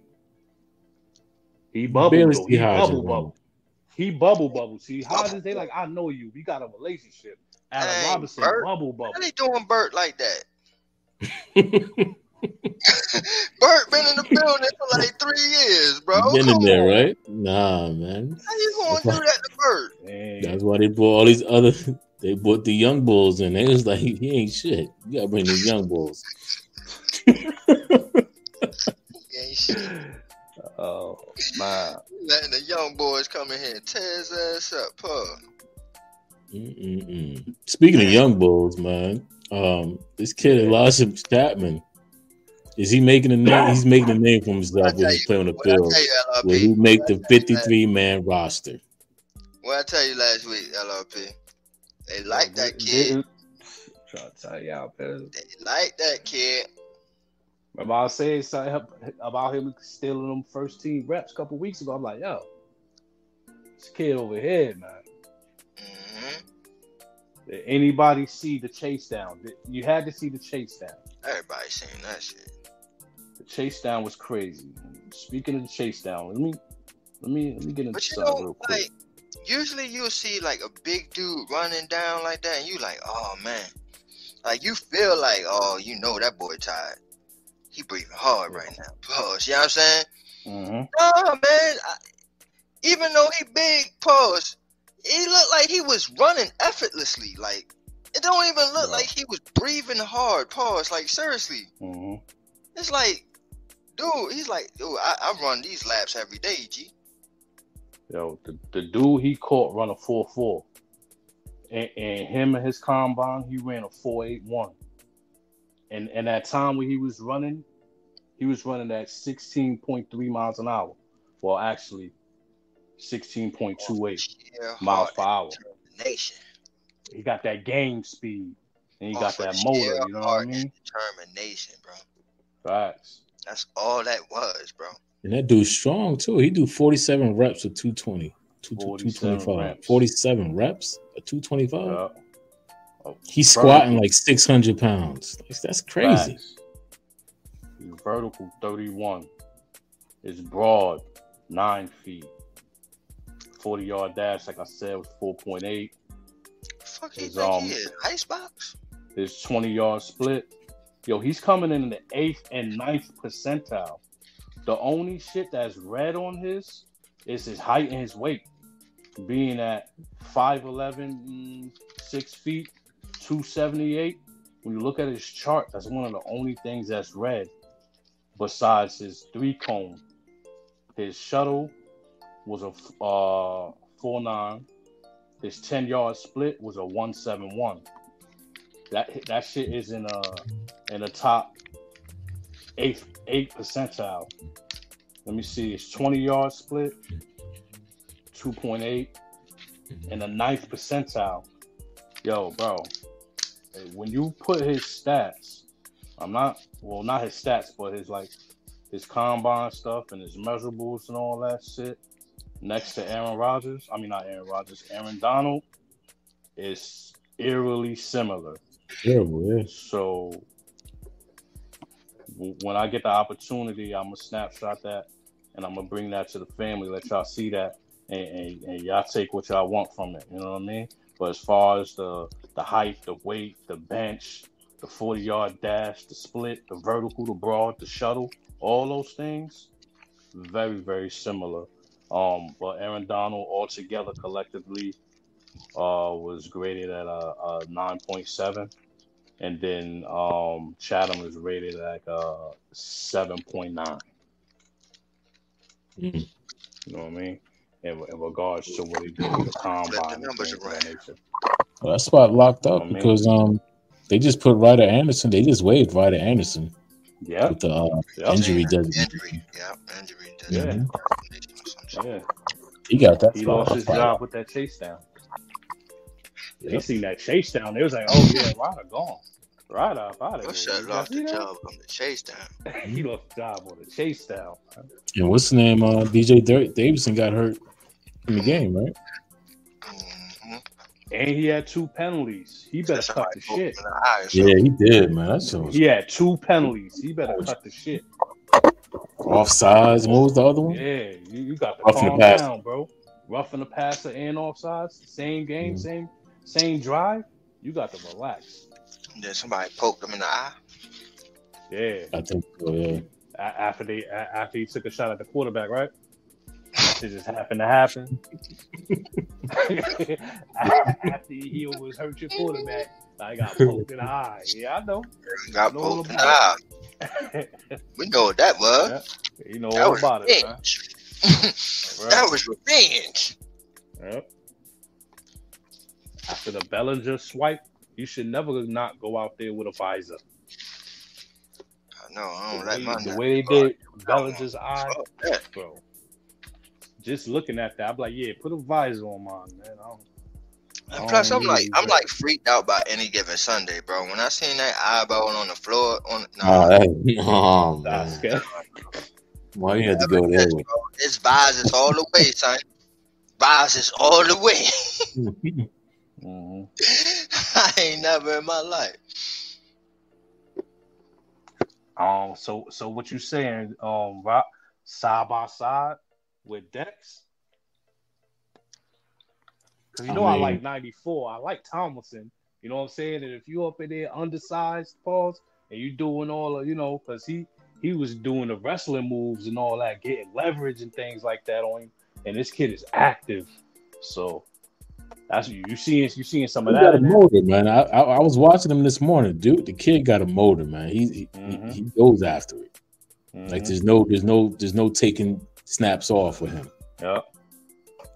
He bubble Barely though. see He Hodgins, bubble man. bubble. He bubble. See, Hodgins, they like, I know you. We got a relationship. Allen Dang, Robinson, Bert. bubble. How they doing Bert like that? Bert been in the building for like 3 years, bro. Been in Come there, on. right? Nah, man. How you gonna do that to Bert? Man. That's why they brought all these other. They brought the young bulls in. They was like, he ain't shit. You gotta bring the young bulls. He ain't shit. Oh man. Letting the young boys come in here and tear his ass up, huh? Speaking of young bulls, man, this kid Elijah Chapman, is he making a name? He's making a name for himself when he's playing on the field. Will he make the 53-man roster? What I tell you last week, LRP? They like that kid. Trying to tell y'all, man. They like that kid. Remember I was saying something about him stealing them first team reps a couple weeks ago. I'm like, yo, this kid over here, man. Mm-hmm. Did anybody see the chase down? You had to see the chase down. Everybody seen that shit. The chase down was crazy. Speaking of the chase down, let me get into something real quick. Like, usually you'll see like a big dude running down like that, and you like, oh man, like you feel like, oh, you know that boy tired. He breathing hard right now. Pause. You know what I'm saying? Mm-hmm. Nah, man. Even though he big, pause. He looked like he was running effortlessly. Like it don't even look like he was breathing hard. Pause. Like seriously. Mm-hmm. It's like, dude. He's like, dude. I run these laps every day, G. Yo, the dude he caught run a 4.4, and him and his combine, he ran a 4.81. And that time when he was running at 16.3 miles an hour. Well, actually, 16.28 miles per hour. He got that game speed, and he got that motor. You know what I mean? Determination, bro. Facts. That's all that was, bro. And that dude's strong too. He do 47 reps at 220, 225. 47 reps at 225. Yeah. He's squatting like 600 pounds. That's crazy. Facts. He's vertical 31. It's broad 9 feet. 40-yard dash, like I said, was 4.8. Fuck you think he is? Icebox? His 20-yard split. Yo, he's coming in the 8th and 9th percentile. The only shit that's red on his is his height and his weight. Being at 5'11", 6 feet, 278. When you look at his chart, that's one of the only things that's red besides his 3-cone. His shuttle was a 4.9. His 10-yard split was a 1.71. That shit is in the top 8th percentile. Let me see. His 20-yard split, 2.8, and the 9th percentile. Yo, bro, when you put his stats, not his stats, but his combine stuff and his measurables and all that shit next to Aaron Donald is eerily similar. Yeah. So when I get the opportunity, I'm gonna snapshot that and I'm gonna bring that to the family, let y'all see that, and y'all take what y'all want from it. You know what I mean? But as far as the height, the weight, the bench, the 40-yard dash, the split, the vertical, the broad, the shuttle, all those things, very, very similar. But Aaron Donald altogether collectively was graded at a 9.7. And then Chatham is rated at 7.9. You know what I mean? In regards to what he did with the combine. The numbers are right. Well, that spot locked up because they just put Ryder Anderson. They just waived Ryder Anderson. Yeah. With the injury designation. Injury designation. Yeah. He got that. He lost his job with that chase down. They seen that chase down. They was like, oh yeah, Ryder gone. Ryder up out of here. Lost the job on the chase down. He lost the job on the chase down. And what's the name? DJ Davidson got hurt in the game, right? Mm-hmm. And he had 2 penalties. He better cut the shit. Yeah, he did, man. He had 2 penalties. He better cut the shit. Offsides. What was the other one? Yeah, you got to calm down, bro. Roughing the passer and offsides. Same game, same drive. You got to relax. And then somebody poked him in the eye. Yeah, I think so. Yeah. After he took a shot at the quarterback, right? It just happened to happen. After he almost hurt your quarterback, I got poked in the eye. Yeah, I know. Got poked in the eye. We know what that was. Yeah. You know all about it, man. That was revenge. Yep. After the Bellinger swipe, you should never not go out there with a visor. I know. I don't like my the way they did Bellinger's eye, bro. Just looking at that, I'm like, yeah, put a visor on mine, man. And plus, I'm like freaked out by any given Sunday, bro. When I seen that eyeball on the floor, Man. Why you had to go there? It's Vizes all the way, son. Vizes all the way. I ain't never in my life. So what you saying? Rock, side by side with Dex? Because I like 94. I like Tomlinson. You know what I'm saying? And if you up in there undersized, pause, and you doing all of, because he was doing the wrestling moves and all that, getting leverage and things like that on him. And this kid is active, so that's you seeing some of that. Got a motor, man. I was watching him this morning, dude. The kid got a motor, man. He goes after it. Like there's no taking snaps off with him. Yeah.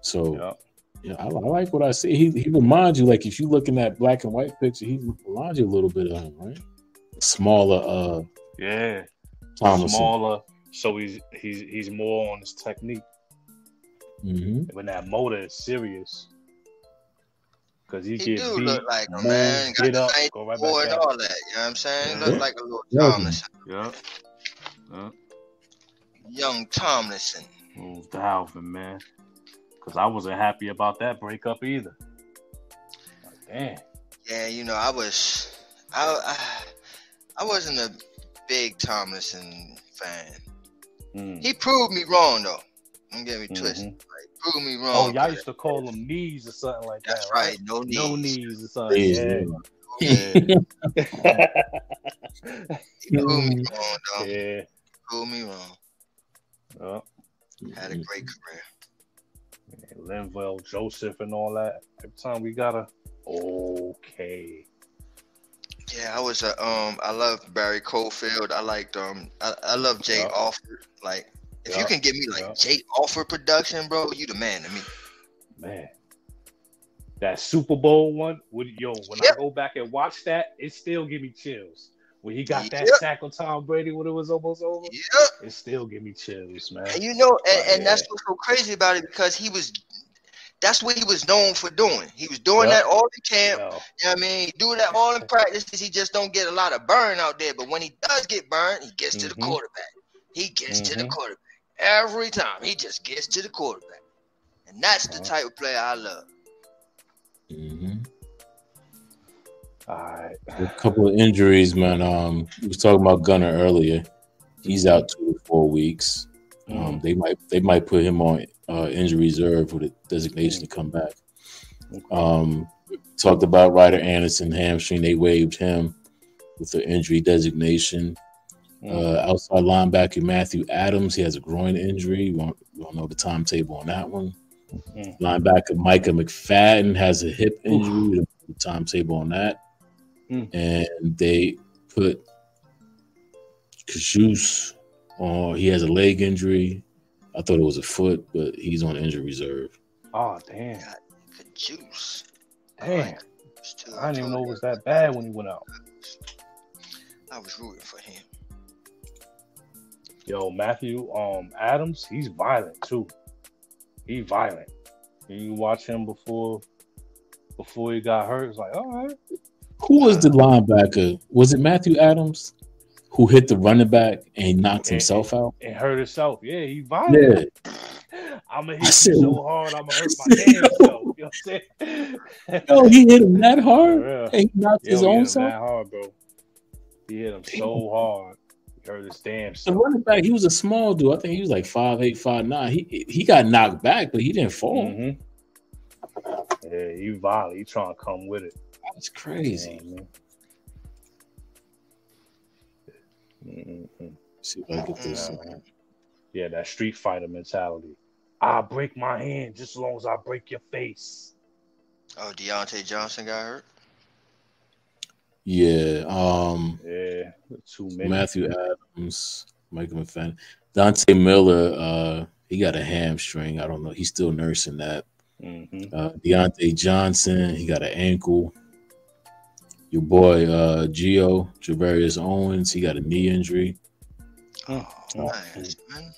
So yeah, I like what I see. He reminds you, like if you look in that black and white picture, he reminds you a little bit of him, right? Smaller. Yeah. Thomason. Smaller. So he's more on his technique. When that motor is serious, because he get beat, look like a man, get up, go right back and all that. You know what I'm saying? Look like a little Tomlinson. Yeah. Young Tomlinson. Dalvin, man. Because I wasn't happy about that breakup either. Like, damn. Yeah, I wasn't a big Tomlinson fan. He proved me wrong though. Don't get me twisted. Like, prove me wrong. Oh, y'all used to call them knees or something like that. That's right. No knees. No knees or something. Yeah. He proved me wrong, though. Yeah. Proved me wrong. Oh. Had a great career. Linval, Joseph, and all that. Every time we got okay. Yeah, I was I love Barry Cofield. I liked I love Jay Alford. Like if you can give me like Jay Alford production, bro, you the man to me. Man. That Super Bowl one, when I go back and watch that, it still give me chills. When he got that sack on Tom Brady when it was almost over, it still give me chills, man. And and that's what's so crazy about it, because that's what he was known for doing. He was doing that all in camp. You know what I mean? He do that all in practice. He just don't get a lot of burn out there. But when he does get burned, he gets to the quarterback. He gets to the quarterback. Every time, he just gets to the quarterback. And that's the type of player I love. All right. A couple of injuries, man. We was talking about Gunner earlier. He's out 2 to 4 weeks. They might put him on injury reserve with a designation to come back. Talked about Ryder Anderson hamstring. They waived him with the injury designation. Outside linebacker Matthew Adams, he has a groin injury. We don't know the timetable on that one. Linebacker Micah McFadden has a hip injury. We don't know the timetable on that. And they put Kajus on. He has a leg injury. I thought it was a foot, but he's on injury reserve. Oh, damn. Kajus. Damn. I didn't even know it was that bad when he went out. I was rooting for him. Yo, Matthew Adams, he's violent too. He's violent. You watch him before he got hurt. It's like, all right. Who was the linebacker? Was it Matthew Adams who hit the running back and knocked himself out? And hurt himself. Yeah, he violent. Yeah. I'm going to hit you so hard, I'm going to hurt my damn self. You know what I'm saying? Yo, he hit him that hard? And he knocked his own self? That hard, bro. He hit him so hard. He hurt his damn self. The running back, he was a small dude. I think he was like 5'8", 5'9". He got knocked back, but he didn't fall. Yeah, he violent. He trying to come with it. That's crazy. See if I get this. Yeah, that Street Fighter mentality. I'll break my hand just as long as I break your face. Oh, Deontay Johnson got hurt? Yeah. Yeah, too many. Matthew Adams, Michael McFadden. Dante Miller, he got a hamstring. I don't know. He's still nursing that. Deontay Johnson, he got an ankle. Your boy Javarius Owens, he got a knee injury. Nice, man.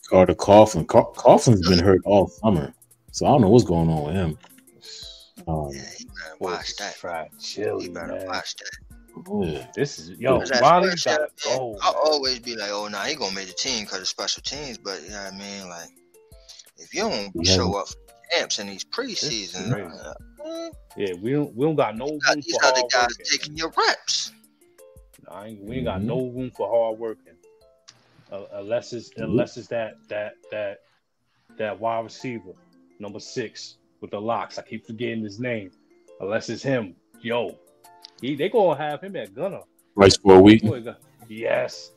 Carter Coughlin. Coughlin's been hurt all summer, so I don't know what's going on with him. Yeah, you better watch that. Fried chili, You better man. watch that. Yeah. This is yo, Because at Ronnie first, gotta yeah, go. I'll always be like, oh, nah, he gonna make the team because of special teams. But, you know what I mean? Like, if you don't Yeah. show up for camps in these This is preseason, crazy. Yeah, we don't got no room got these for other hard guys working. taking your reps. We ain't got no room for hard working. Unless it's that wide receiver, number 6 with the locks. I keep forgetting his name. Unless it's him, yo, they gonna have him at gunner. Right for a week. Yes,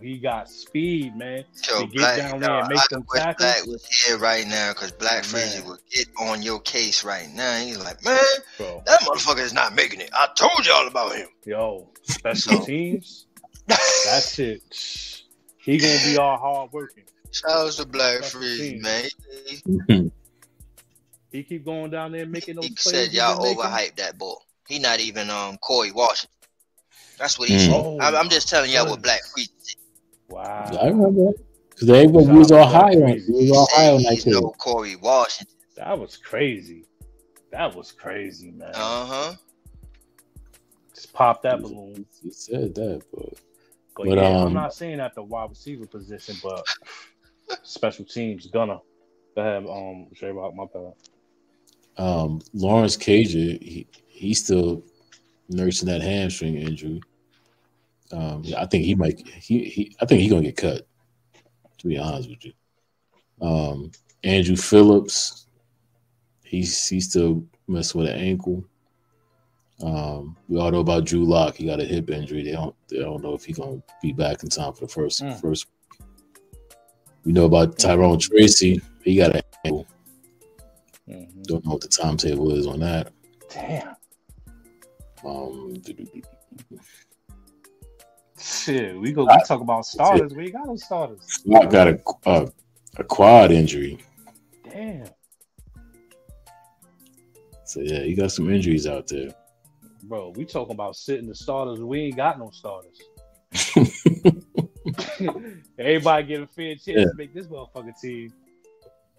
he got speed, man. Yo, To get down there and make I them wish tackles. Black was here right now because Black Freezy Man. would get on your case right now. He's like, man, Bro, that motherfucker is not making it. I told y'all about him. yo, special teams. That shit. He gonna be all hard working. Shout out to Black Special Freezy, teams. man. He keep going down there and making those He plays. said he y'all been making. overhyped that boy. He not even Corey Washington. That's what he said. Oh, I'm just telling y'all what goodness. Black Freezy said. Wow. I remember that. Because everybody was all high on it. We was all high on that He's kid. no Corey Washington. That was crazy. That was crazy, man. Uh-huh. Just pop that balloon. He said that, but But But, yeah, I'm not saying at the wide receiver position, but special teams gonna. Go ahead, Shay Rock, my bad. Lawrence Cager, he's still nursing that hamstring injury. I think he might. I think he's gonna get cut. To be honest with you, Andrew Phillips, he's still messing with an ankle. We all know about Drew Lock. He got a hip injury. They don't know if he's gonna be back in time for the first. We know about Tyrone Tracy. He got an ankle. Don't know what the timetable is on that. Damn. Shit, we talk about starters. We ain't got no starters. Lock got a quad injury. Damn. So yeah, he got some injuries out there. Bro, we talking about sitting the starters. We ain't got no starters. Everybody get a fair chance to make this motherfucking team.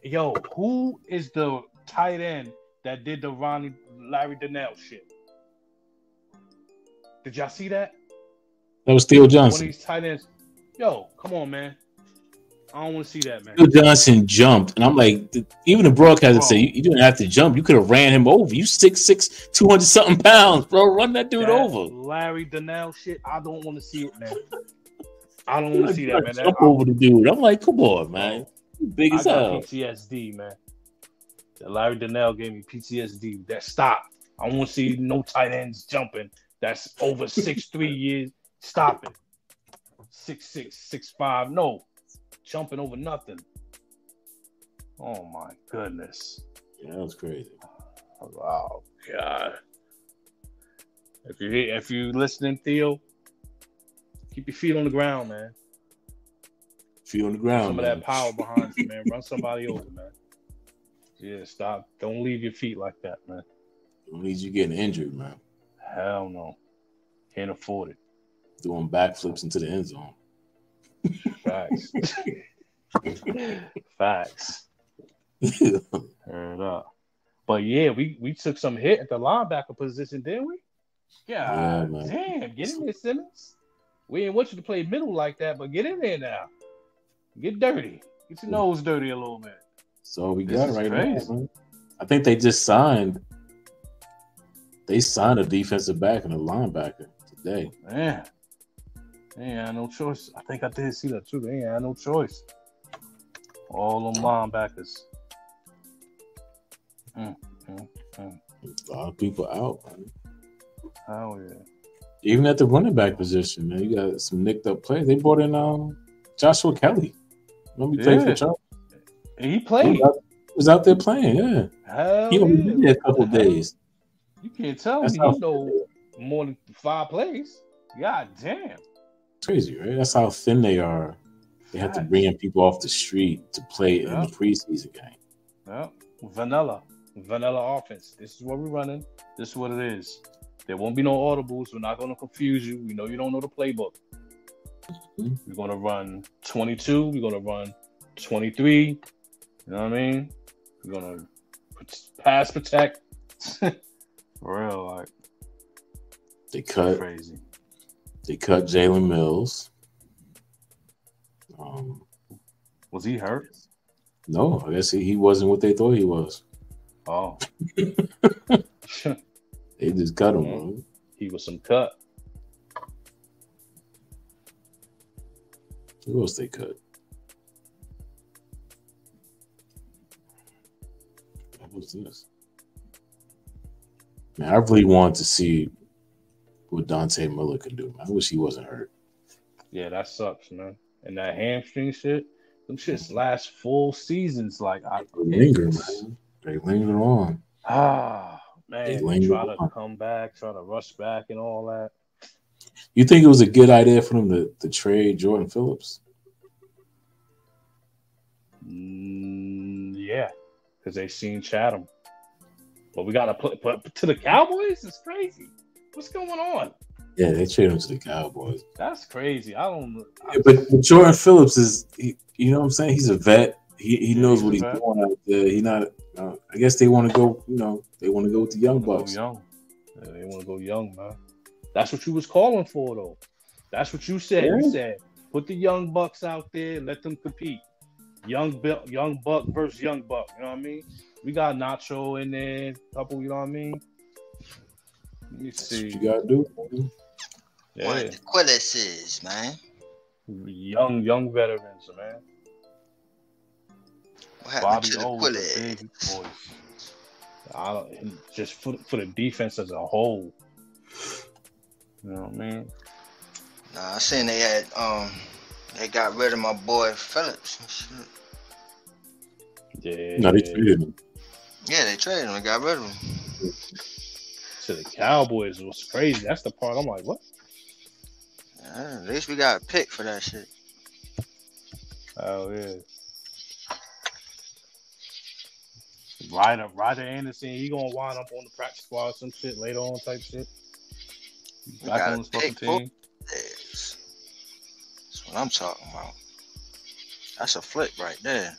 Yo, who is the tight end that did the Larry Donnell shit? Did y'all see that? That was Theo One of Johnson. these tight ends. Yo, come on, man. I don't want to see that, man. Theo Johnson jumped, and I'm like, even the broadcaster said, you didn't have to jump. You could have ran him over. You 6'6", 200-something pounds, bro. Run that dude over. Larry Donnell shit, I don't want to see it, man. I don't want to see that, man. Jump over the dude. I'm like, come on, man. You big I as got hell. PTSD, man. That Larry Donnell gave me PTSD. That stop. I don't want to see no tight ends jumping. That's over 6'3" years. Stop it. 6'6", 6'5". No. Jumping over nothing. Oh my goodness. Yeah, that was crazy. Oh God. If you listening, Theo, keep your feet on the ground, man. Feet on the ground. Some of man. that power behind you, man. Run somebody over, man. Yeah, stop. Don't leave your feet like that, man. It means you getting injured, man. Hell no. Can't afford it. Doing backflips into the end zone. Facts. Facts. Heard up. But yeah, we took some hit at the linebacker position, didn't we? Yeah, God man. damn. Get in there, Simmons. We didn't want you to play middle like that, but get in there now. Get dirty. Get your nose dirty a little bit. So we This got is right crazy. now, man. I think they just signed. They signed a defensive back and a linebacker today. Man. They ain't had no choice. I think I did see that too. They ain't had no choice. All them linebackers. A lot of people out, man. Oh yeah. Even at the running back position, man, you got some nicked up players. They brought in Joshua Kelly. Remember he played for Charles? And he played. He was out there playing, yeah. Hell He only yeah. been there a couple of days. You can't tell That's me how- you know more than 5 plays. God damn. Crazy, right? That's how thin they are. They have to bring in people off the street to play in the preseason game. Yeah. Vanilla offense. This is what we're running. This is what it is. There won't be no audibles. We're not going to confuse you. We know you don't know the playbook. Mhm. We're going to run 22. We're going to run 23. You know what I mean? We're going to pass protect, For real, like They cut crazy. Jalen Mills. Was he hurt? No, I guess he wasn't what they thought he was. Oh, They just cut him. Bro. he was some cut. Who else they cut? What was this? Man, I really wanted to see what Dante Miller could do. I wish he wasn't hurt. Yeah, that sucks, man. And that hamstring shit, them shits last full seasons. Like They linger, man. They linger on. Man, They they linger try to on. come back, try to rush back, and all that. You think it was a good idea for them to trade Jordan Phillips? Yeah, because they seen Chatham. But we gotta put to the Cowboys. It's crazy. What's going on? Yeah, they traded him to the Cowboys. That's crazy. I don't. Yeah, but Jordan Phillips is, you know what I'm saying? He's a vet. He knows what he's vet. doing out there. He not. I guess they want to go. They want to go with the young Go bucks. young. Yeah, they want to go young, man. That's what you was calling for, though. That's what you said. Yeah. You said put the young bucks out there and let them compete. Young buck versus young buck. You know what I mean? We got Nacho in there, couple. You know what I mean? Let me That's what see. you gotta do. Man. Yeah, What the Quillis is, man. young veterans, man. What happened Bobby to the O is a big Quillis? boy. Just for the defense as a whole. You know what I mean? Nah, I seen they had they got rid of my boy Phillips and shit. Yeah. No, they traded him. Yeah, they traded him. They got rid of him. To the Cowboys was crazy. That's the part I'm like, what? Yeah, at least we got a pick for that shit. Oh yeah. Ryder Anderson, he gonna wind up on the practice squad or some shit later on type shit. We Back got on a his fucking pick for team. this. That's what I'm talking about. That's a flip right there.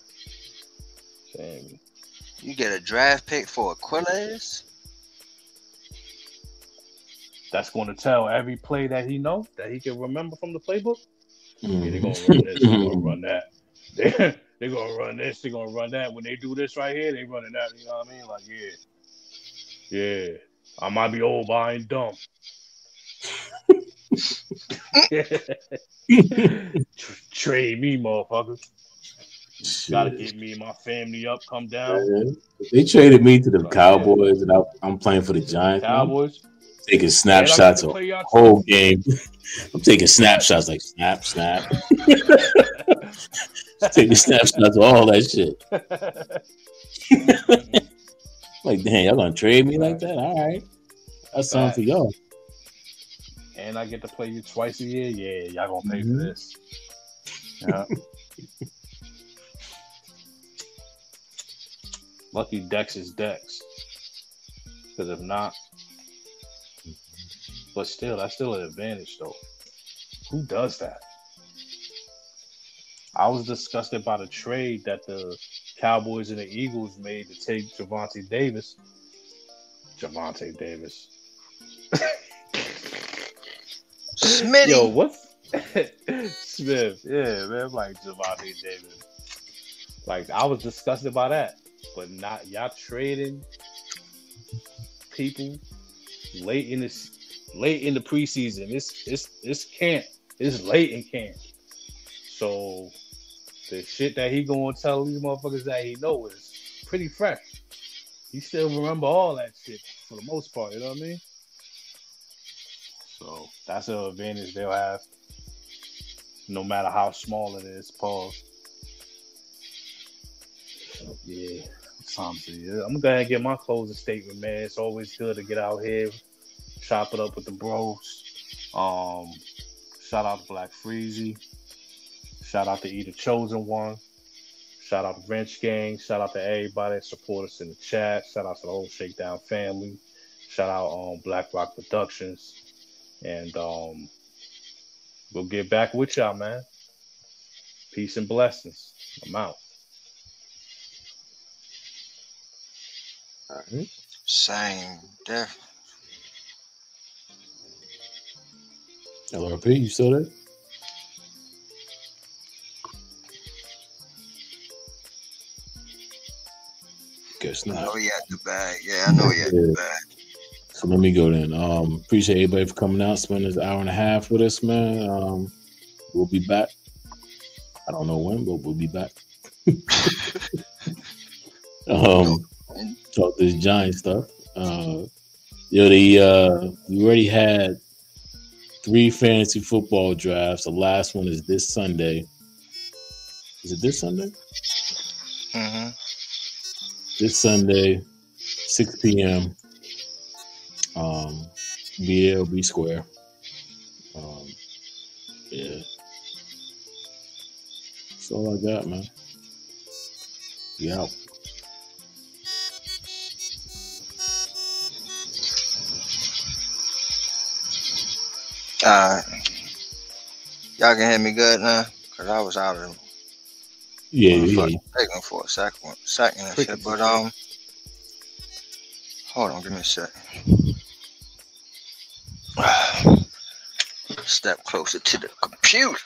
Damn. You get a draft pick for Aquiles? That's going to tell every play that he know that he can remember from the playbook. Yeah, they're Mhm. gonna run this, they're gonna run that. They're gonna run this, they're gonna run that. When they do this right here, they running that. You know what I mean? Like, yeah. I might be old, but I ain't dumb. Trade me, motherfuckers. Gotta get me and my family up, come down. Man, they traded me to the Cowboys, and I'm playing for the Giants. Man. Cowboys. Taking snapshots of the whole game. I'm taking snapshots like snap. Taking snapshots of all that shit. Like, damn, y'all gonna trade me like that? All right. That's something for y'all. And I get to play you twice a year. Yeah, y'all gonna pay for this. Yeah. Lucky Dex is Dex. Because if not, but still, that's still an advantage though. Who does that? I was disgusted by the trade that the Cowboys and the Eagles made to take Javonte Davis. Smitty. Yo, what's Smith? Yeah, man, like Javonte Davis. Like, I was disgusted by that, but not y'all trading people late in the preseason. It's camp. It's late in camp. So the shit that he gonna tell these motherfuckers that he know is pretty fresh. He still remember all that shit for the most part. You know what I mean? So that's an advantage they'll have, no matter how small it is. Pause. Yeah, time to. Yeah. I'm gonna go ahead and get my closing statement, man. It's always good to get out here, chop it up with the bros. Shout out to Black Freezy. Shout out to Either Chosen One. Shout out to Wrench Gang. Shout out to everybody that support us in the chat. Shout out to the whole Shakedown family. Shout out Black Rock Productions. And we'll get back with y'all, man. Peace and blessings. I'm out. All right. Same. Definitely. LRP, you still there? Guess I not. know he had the bag. Yeah, I know he had the bag. So let me go then. Appreciate everybody for coming out, spending this hour and a half with us, man. We'll be back. I don't know when, but we'll be back. Talk this Giant stuff. We already had 3 fantasy football drafts. The last one is this Sunday. Is it this Sunday? Mm-hmm. This Sunday, 6 p.m. BLB Square. Yeah. That's all I got, man. We out. Y'all can hear me good now? Because I was out of Yeah. taking for a second and shit. But hold on, give me a second. Step closer to the computer.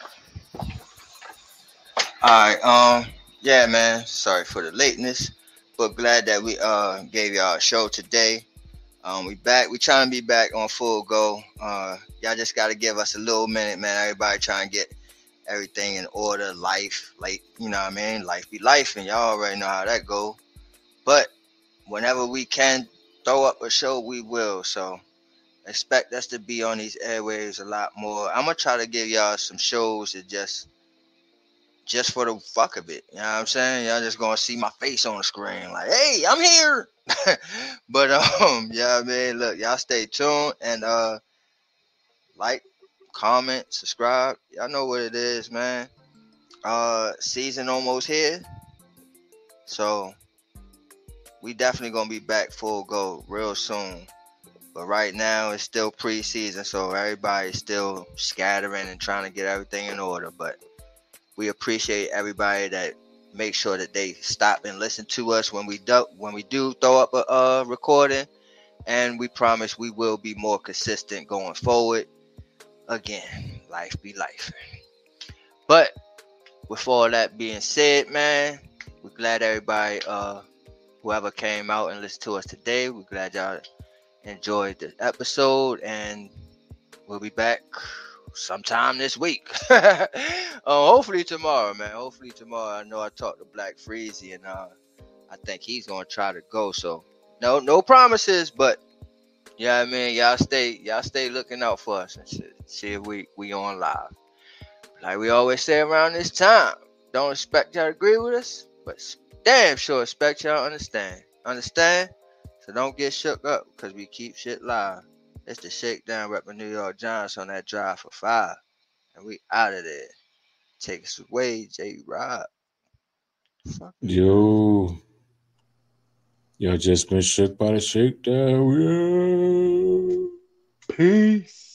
Alright, yeah, man. Sorry for the lateness, but glad that we gave y'all a show today. We back. We trying to be back on full go. Y'all just gotta give us a little minute, man. Everybody trying to get everything in order. Life, like, you know what I mean? Life be life, and y'all already know how that go. But whenever we can throw up a show, we will. So expect us to be on these airwaves a lot more. I'm gonna try to give y'all some shows that just for the fuck of it. You know what I'm saying? Y'all just gonna see my face on the screen, like, hey, I'm here. But yeah, man, look, y'all stay tuned and like, comment, subscribe. Y'all know what it is, man. Season almost here, so we definitely gonna be back full go real soon. But right now it's still preseason, so everybody's still scattering and trying to get everything in order. But we appreciate everybody that make sure that they stop and listen to us when we do throw up a recording, and we promise we will be more consistent going forward. Again, life be life. But with all that being said, man, we're glad everybody, whoever came out and listened to us today, we're glad y'all enjoyed the episode, and we'll be back sometime this week. Hopefully tomorrow, man. Hopefully tomorrow. I know I talked to Black Freezy, and I think he's gonna try to go. So no promises, but yeah, I mean, y'all stay looking out for us and shit. See if we on live. Like we always say around this time, don't expect y'all to agree with us, but damn sure expect y'all to understand. Understand? So don't get shook up because we keep shit live. It's the Shakedown repping New York Giants on that drive for 5. And we out of there. Take us away, J-Rob. Yo, y'all just been shook by the Shakedown. Yeah. Peace.